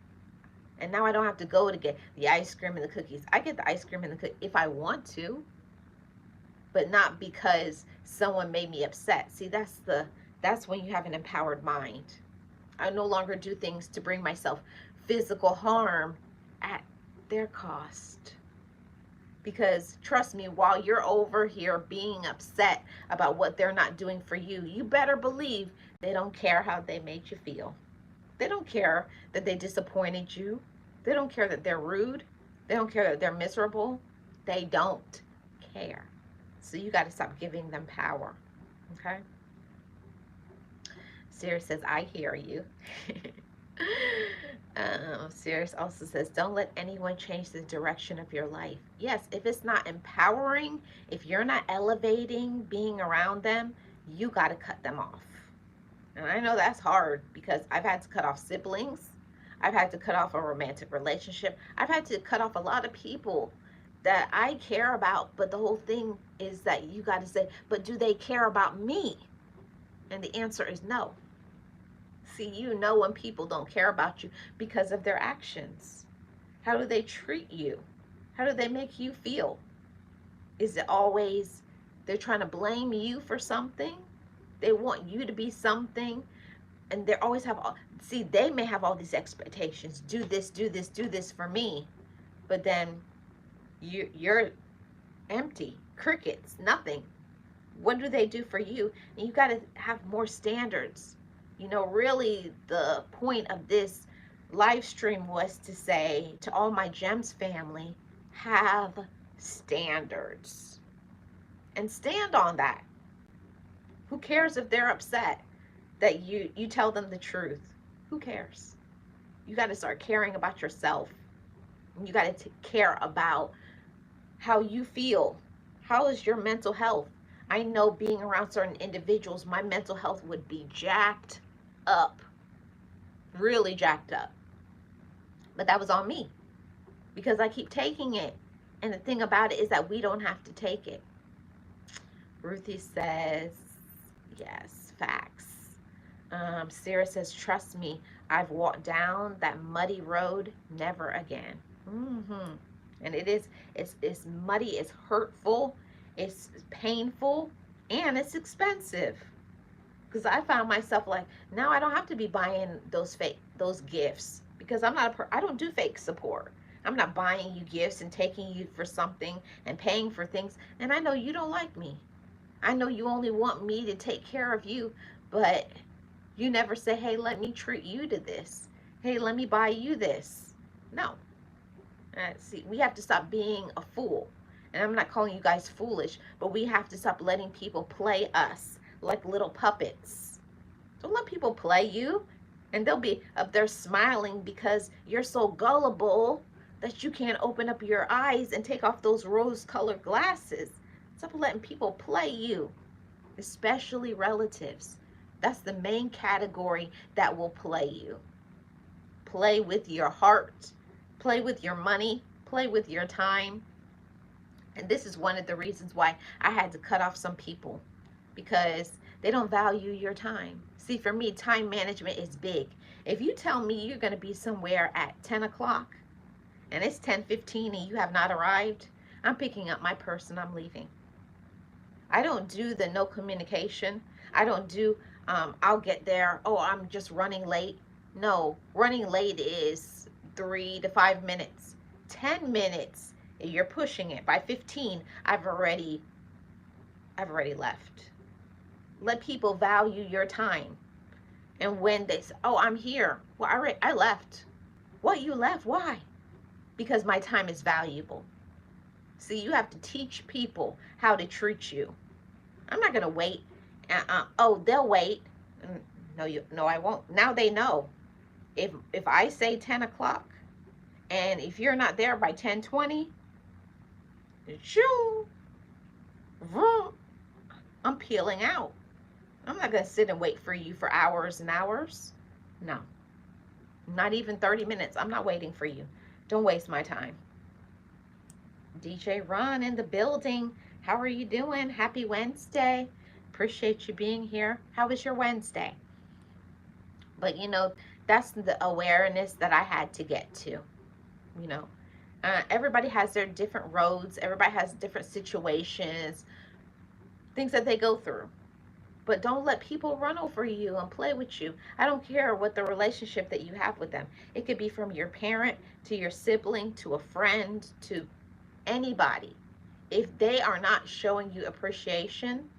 And now I don't have to go to get the ice cream and the cookies. I get the ice cream and the cookies if I want to, but not because someone made me upset. See, that's when you have an empowered mind. I no longer do things to bring myself physical harm at their cost. Because trust me, while you're over here being upset about what they're not doing for you, you better believe they don't care how they made you feel. They don't care that they disappointed you. They don't care that they're rude. They don't care that they're miserable. They don't care. So you got to stop giving them power. Okay? Sirius says, I hear you. Sirius also says, don't let anyone change the direction of your life. Yes, if it's not empowering, if you're not elevating being around them, you got to cut them off. And I know that's hard because I've had to cut off siblings. I've had to cut off a romantic relationship. I've had to cut off a lot of people that I care about. But the whole thing is that you got to say, but do they care about me? And the answer is no. See, you know when people don't care about you because of their actions. How do they treat you? How do they make you feel? Is it always they're trying to blame you for something? They want you to be something, and they always have see, they may have all these expectations. Do this, do this, do this for me. But then you're empty, crickets, nothing. What do they do for you? And you got to have more standards. You know, really the point of this live stream was to say to all my Gems family, have standards and stand on that. Who cares if they're upset that you tell them the truth? Who cares? You got to start caring about yourself. You got to care about how you feel. How is your mental health? I know being around certain individuals, my mental health would be jacked up, really jacked up. But that was on me because I keep taking it. And the thing about it is that we don't have to take it. Ruthie says, yes, facts. Sarah says, trust me, I've walked down that muddy road, never again. And it's muddy, it's hurtful, it's painful, and it's expensive. Because I found myself like, now I don't have to be buying those gifts because I don't do fake support. I'm not buying you gifts and taking you for something and paying for things. And I know you don't like me. I know you only want me to take care of you, but you never say, hey, let me treat you to this. Hey, let me buy you this. No. See, we have to stop being a fool. And I'm not calling you guys foolish, but we have to stop letting people play us like little puppets. Don't let people play you. And they'll be up there smiling because you're so gullible that you can't open up your eyes and take off those rose-colored glasses. Stop letting people play you, especially relatives. That's the main category that will play you. Play with your heart, play with your money, play with your time. And this is one of the reasons why I had to cut off some people, because they don't value your time. See, for me, time management is big. If you tell me you're going to be somewhere at 10 o'clock and it's 10:15 and you have not arrived, I'm picking up my purse and I'm leaving. I don't do the no communication. I don't do, I'll get there. Oh, I'm just running late. No, running late is 3 to 5 minutes. 10 minutes, you're pushing it. By 15, I've already left. Let people value your time. And when they say, oh, I'm here. Well, I left. What, you left? Why? Because my time is valuable. See, you have to teach people how to treat you. I'm not going to wait. Oh, they'll wait. No, I won't. Now they know. If I say 10 o'clock, and if you're not there by 10:20, I'm peeling out. I'm not going to sit and wait for you for hours and hours. No. Not even 30 minutes. I'm not waiting for you. Don't waste my time. DJ Ron in the building. How are you doing? Happy Wednesday. Appreciate you being here. How was your Wednesday? But you know, that's the awareness that I had to get to. You know, everybody has their different roads. Everybody has different situations, things that they go through. But don't let people run over you and play with you. I don't care what the relationship that you have with them. It could be from your parent to your sibling to a friend to anybody, if they are not showing you appreciation,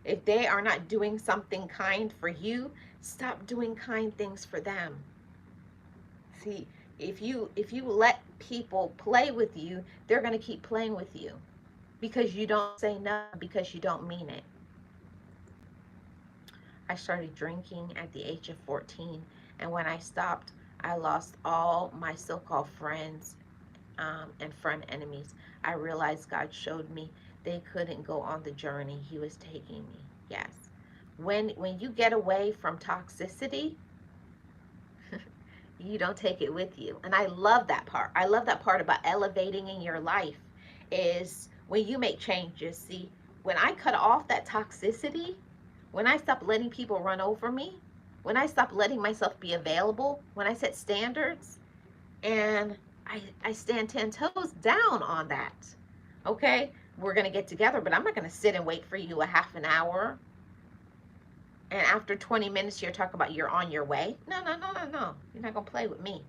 if they are not doing something kind for you, stop doing kind things for them. See, if you let people play with you, they're going to keep playing with you because you don't say no, because you don't mean it. I started drinking at the age of 14, and when I stopped, I lost all my so-called friends, and friend enemies. I realized God showed me they couldn't go on the journey He was taking me. Yes. When you get away from toxicity, you don't take it with you. And I love that part. I love that part about elevating in your life is when you make changes. See, when I cut off that toxicity, when I stopped letting people run over me, when I stopped letting myself be available, when I set standards, and I stand 10 toes down on that. Okay? We're going to get together, but I'm not going to sit and wait for you a half an hour. And after 20 minutes, you're talking about you're on your way. No, no, no, no, no. You're not going to play with me.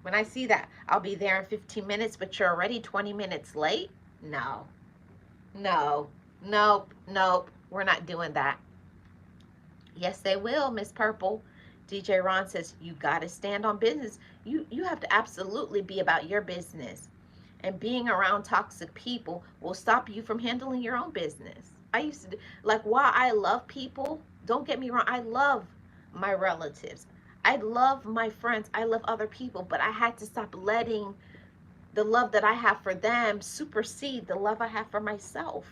When I see that, I'll be there in 15 minutes, but you're already 20 minutes late? No, no, nope, nope. We're not doing that. Yes, they will, Miss Purple. DJ Ron says, you got to stand on business. You have to absolutely be about your business. And being around toxic people will stop you from handling your own business. I used to do, like, while I love people, don't get me wrong, I love my relatives. I love my friends. I love other people, but I had to stop letting the love that I have for them supersede the love I have for myself.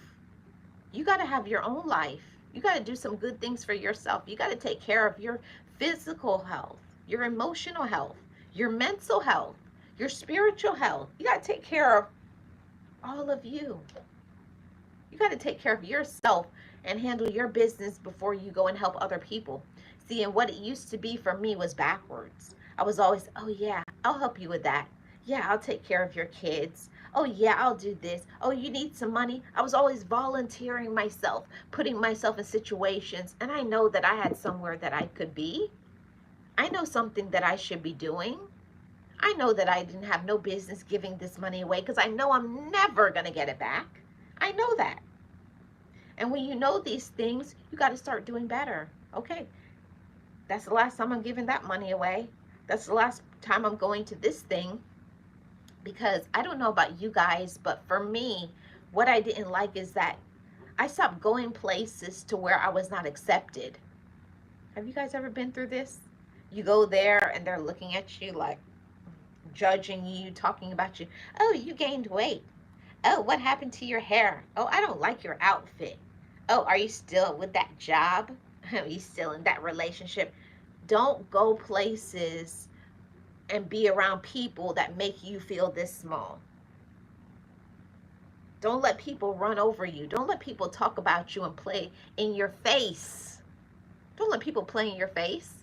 You got to have your own life. You got to do some good things for yourself. You got to take care of your physical health, your emotional health, your mental health, your spiritual health. You got to take care of all of you. You got to take care of yourself and handle your business before you go and help other people. See, and what it used to be for me was backwards. I was always, oh yeah, I'll help you with that. Yeah, I'll take care of your kids. Oh yeah, I'll do this. Oh, you need some money? I was always volunteering myself, putting myself in situations, and I know that I had somewhere that I could be. I know something that I should be doing. I know that I didn't have no business giving this money away because I know I'm never going to get it back. I know that. And when you know these things, you got to start doing better. Okay, that's the last time I'm giving that money away. That's the last time I'm going to this thing. Because I don't know about you guys, but for me, what I didn't like is that I stopped going places to where I was not accepted. Have you guys ever been through this? You go there and they're looking at you like judging you, talking about you. Oh, you gained weight. Oh, what happened to your hair? Oh, I don't like your outfit. Oh, are you still with that job? Are you still in that relationship? Don't go places and be around people that make you feel this small. Don't let people run over you. Don't let people talk about you and play in your face. Don't let people play in your face.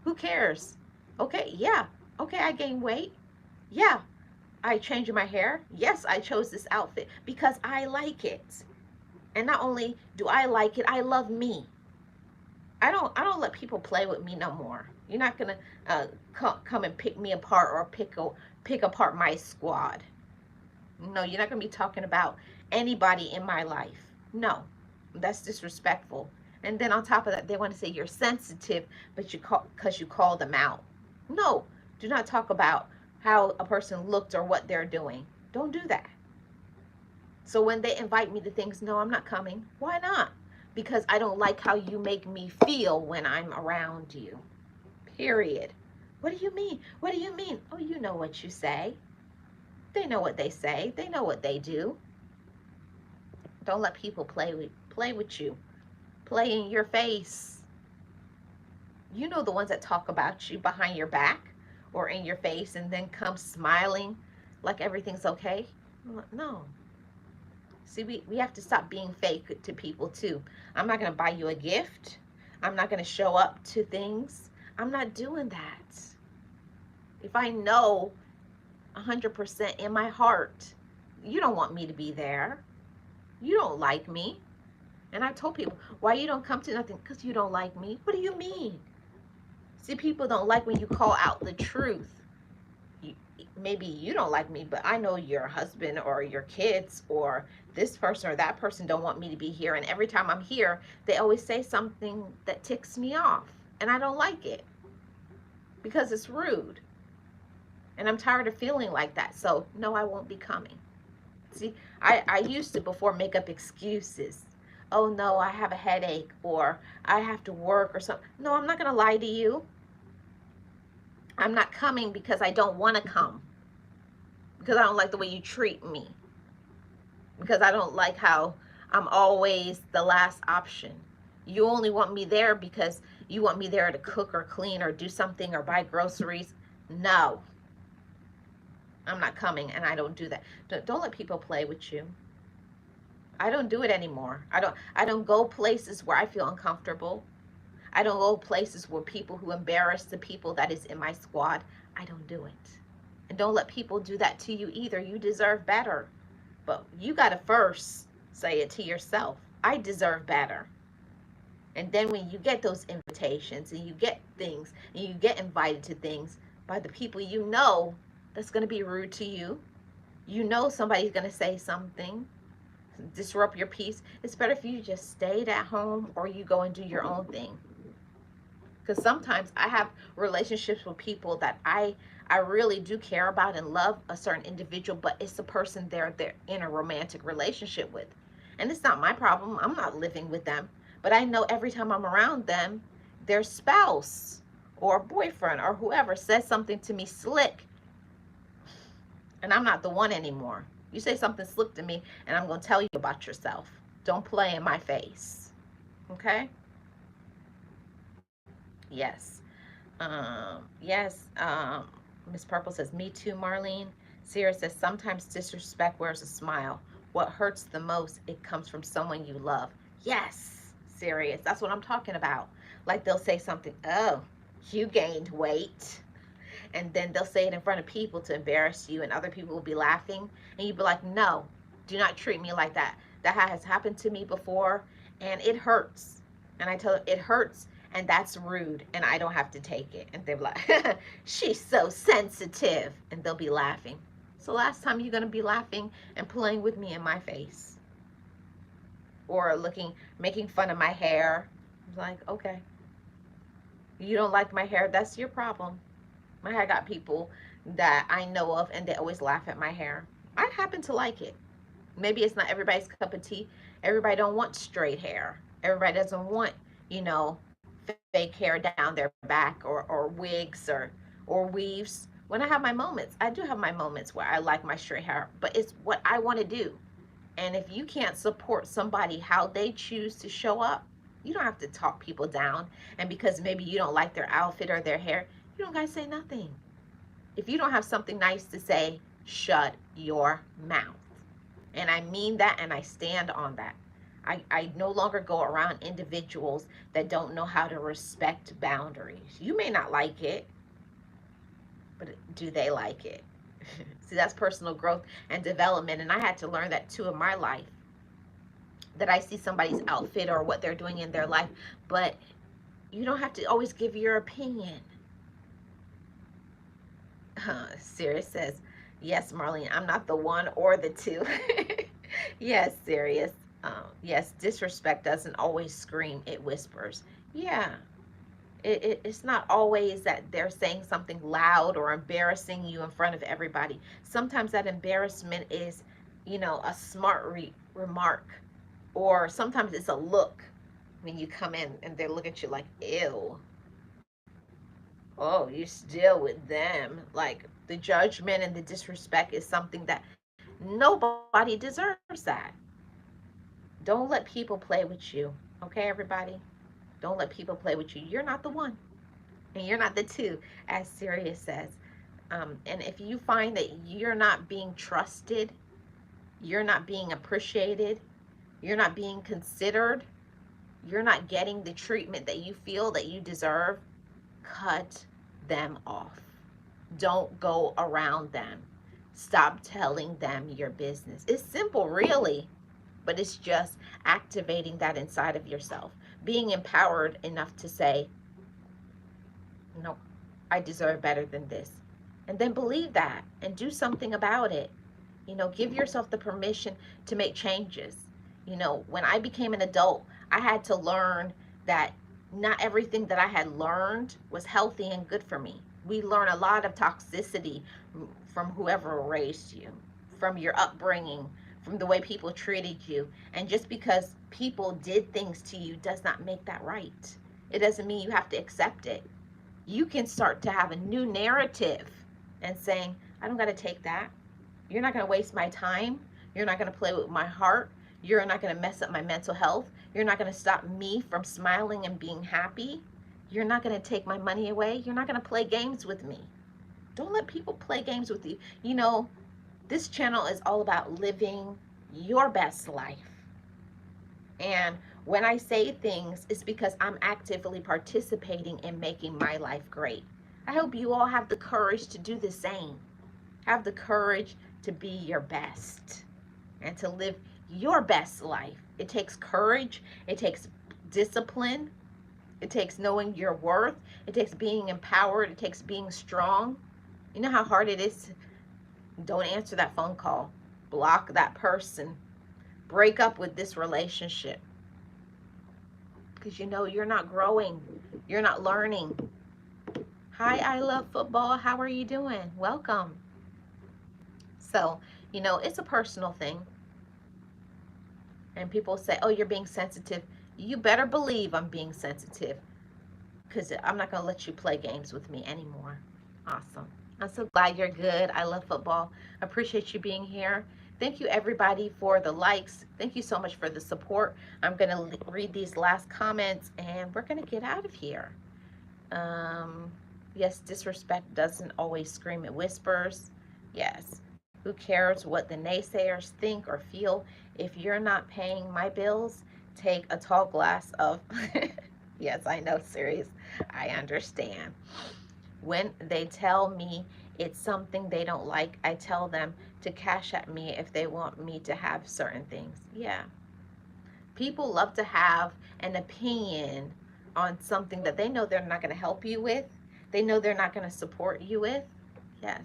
Who cares? Okay, yeah. Okay, I gained weight. Yeah, I changed my hair. Yes, I chose this outfit because I like it. And not only do I like it, I love me. I don't let people play with me no more. You're not gonna come and pick me apart or pick apart my squad. No, you're not gonna be talking about anybody in my life. No, that's disrespectful. And then on top of that, they want to say you're sensitive, but because you call them out. No, do not talk about how a person looked or what they're doing. Don't do that. So when they invite me to things, no, I'm not coming. Why not? Because I don't like how you make me feel when I'm around you. Period. What do you mean? What do you mean? Oh, you know what you say. They know what they say. They know what they do. Don't let people play with you. Play in your face. You know the ones that talk about you behind your back or in your face and then come smiling like everything's okay. No. See, we have to stop being fake to people too. I'm not going to buy you a gift. I'm not going to show up to things. I'm not doing that. If I know 100% in my heart, you don't want me to be there. You don't like me. And I told people, why you don't come to nothing? Because you don't like me. What do you mean? See, people don't like when you call out the truth. maybe you don't like me, but I know your husband or your kids or this person or that person don't want me to be here. And every time I'm here, they always say something that ticks me off. And I don't like it because it's rude. And I'm tired of feeling like that. So, no, I won't be coming. See, I used to before make up excuses. Oh, no, I have a headache or I have to work or something. No, I'm not going to lie to you. I'm not coming because I don't want to come. Because I don't like the way you treat me. Because I don't like how I'm always the last option. You only want me there because you want me there to cook or clean or do something or buy groceries. No, I'm not coming, and I don't do that. Don't let people play with you. I don't do it anymore. I don't go places where I feel uncomfortable. I don't go places where people who embarrass the people that is in my squad. I don't do it. And don't let people do that to you either. You deserve better. But you got to first say it to yourself. I deserve better. And then when you get those invitations and you get things and you get invited to things by the people you know that's going to be rude to you, you know somebody's going to say something, disrupt your peace, it's better if you just stayed at home or you go and do your own thing. Because sometimes I have relationships with people that I really do care about and love a certain individual, but it's the person they're in a romantic relationship with. And it's not my problem. I'm not living with them. But I know every time I'm around them, their spouse or boyfriend or whoever says something to me slick, and I'm not the one anymore. You say something slick to me, and I'm going to tell you about yourself. Don't play in my face. Okay? Yes. Yes. Miss Purple says, me too, Marlene. Sierra says, sometimes disrespect wears a smile. What hurts the most, it comes from someone you love. Yes, serious. That's what I'm talking about. Like they'll say something, oh, you gained weight. And then they'll say it in front of people to embarrass you, and other people will be laughing. And you'd be like, no, do not treat me like that. That has happened to me before, and it hurts. And I tell them, it hurts, and that's rude, and I don't have to take it. And they're like, she's so sensitive. And they'll be laughing. So last time you're going to be laughing and playing with me in my face. Or making fun of my hair. I'm like, okay. You don't like my hair, that's your problem. I got people that I know of, and they always laugh at my hair. I happen to like it. Maybe it's not everybody's cup of tea. Everybody don't want straight hair. Everybody doesn't want, you know, fake hair down their back or wigs or weaves. When I have my moments, I do have my moments where I like my straight hair, but it's what I want to do. And if you can't support somebody how they choose to show up, you don't have to talk people down. And because maybe you don't like their outfit or their hair, you don't gotta say nothing. If you don't have something nice to say, shut your mouth. And I mean that, and I stand on that. I no longer go around individuals that don't know how to respect boundaries. You may not like it, but do they like it? See, that's personal growth and development. And I had to learn that too in my life. That I see somebody's outfit or what they're doing in their life, but you don't have to always give your opinion. Sirius says, yes, Marlene, I'm not the one or the two. Yes, Sirius. Yes, disrespect doesn't always scream, it whispers. Yeah, it's not always that they're saying something loud or embarrassing you in front of everybody. Sometimes that embarrassment is, a smart remark, or sometimes it's a look when you come in and they look at you like, ew. Oh, you still with them. Like the judgment and the disrespect is something that nobody deserves that. Don't let people play with you. Okay, everybody? Don't let people play with you. You're not the one. And you're not the two, as Sirius says. And if you find that you're not being trusted, you're not being appreciated, you're not being considered, you're not getting the treatment that you feel that you deserve, cut them off. Don't go around them. Stop telling them your business. It's simple, really, but it's just activating that inside of yourself. Being empowered enough to say, no, I deserve better than this. And then believe that and do something about it. Give yourself the permission to make changes. When I became an adult, I had to learn that not everything that I had learned was healthy and good for me. We learn a lot of toxicity from whoever raised you, from your upbringing, from the way people treated you. And just because people did things to you does not make that right. It doesn't mean you have to accept it. You can start to have a new narrative and saying, I don't got to take that. You're not going to waste my time. You're not going to play with my heart. You're not going to mess up my mental health. You're not going to stop me from smiling and being happy. You're not going to take my money away. You're not going to play games with me. Don't let people play games with you. This channel is all about living your best life. And when I say things, it's because I'm actively participating in making my life great. I hope you all have the courage to do the same. Have the courage to be your best and to live your best life. It takes courage. It takes discipline. It takes knowing your worth. It takes being empowered. It takes being strong. You know how hard it is? Don't answer that phone call. Block that person. Break up with this relationship. Because you're not growing. You're not learning. Hi, I love football. How are you doing? Welcome. So, it's a personal thing. And people say, oh, you're being sensitive. You better believe I'm being sensitive, because I'm not going to let you play games with me anymore. Awesome. I'm so glad you're good. I love football. I appreciate you being here. Thank you, everybody, for the likes. Thank you so much for the support. I'm going to read these last comments, and we're going to get out of here. Yes, disrespect doesn't always scream, it whispers. Yes. Who cares what the naysayers think or feel? If you're not paying my bills, take a tall glass of... Yes, I know, serious. I understand. When they tell me it's something they don't like, I tell them to cash at me if they want me to have certain things. Yeah. People love to have an opinion on something that they know they're not going to help you with. They know they're not going to support you with. Yes.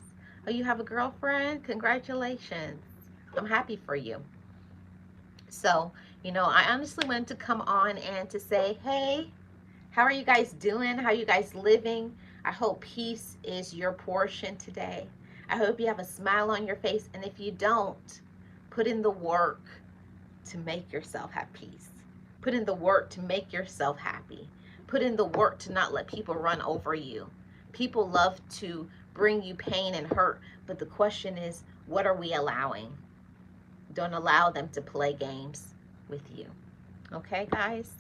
Oh, you have a girlfriend? Congratulations. I'm happy for you. So, I honestly wanted to come on and to say, hey, how are you guys doing? How are you guys living? I hope peace is your portion today. I hope you have a smile on your face. And if you don't, put in the work to make yourself have peace. Put in the work to make yourself happy. Put in the work to not let people run over you. People love to bring you pain and hurt, but the question is, what are we allowing? Don't allow them to play games with you. Okay, guys?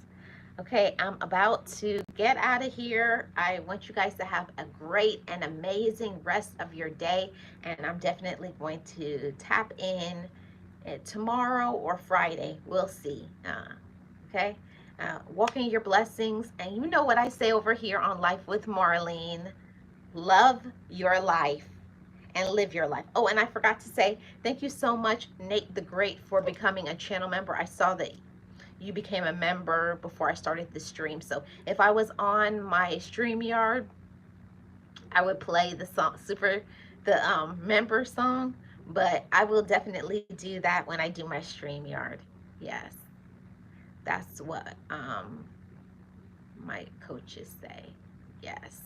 Okay, I'm about to get out of here. I want you guys to have a great and amazing rest of your day, and I'm definitely going to tap in tomorrow or Friday. We'll see. Okay? Walk in your blessings, and you know what I say over here on Life with Marlene. Love your life and live your life. Oh, and I forgot to say, thank you so much, Nate the Great, for becoming a channel member. I saw that you became a member before I started the stream. So if I was on my StreamYard, I would play the song, the member song, but I will definitely do that when I do my StreamYard. Yes, that's what my coaches say. Yes.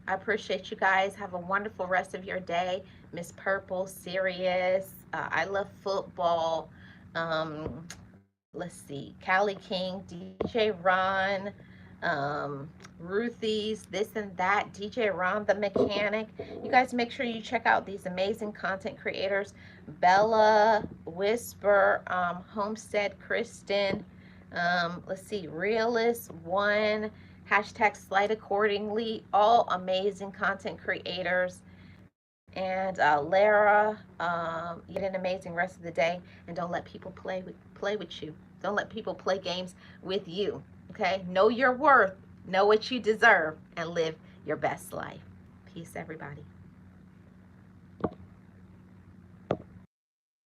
I appreciate you guys. Have a wonderful rest of your day. Miss Purple, Sirius, I love football. Let's see, Callie King, DJ Ron, Ruthie's, this and that, DJ Ron the Mechanic. You guys make sure you check out these amazing content creators. Bella, Whisper, Homestead, Kristen, let's see, Realist, One, hashtag Slide Accordingly, all amazing content creators. And Lara, you get an amazing rest of the day, and don't let people play with you. Don't let people play games with you. Okay? Know your worth, know what you deserve, and live your best life. Peace, everybody.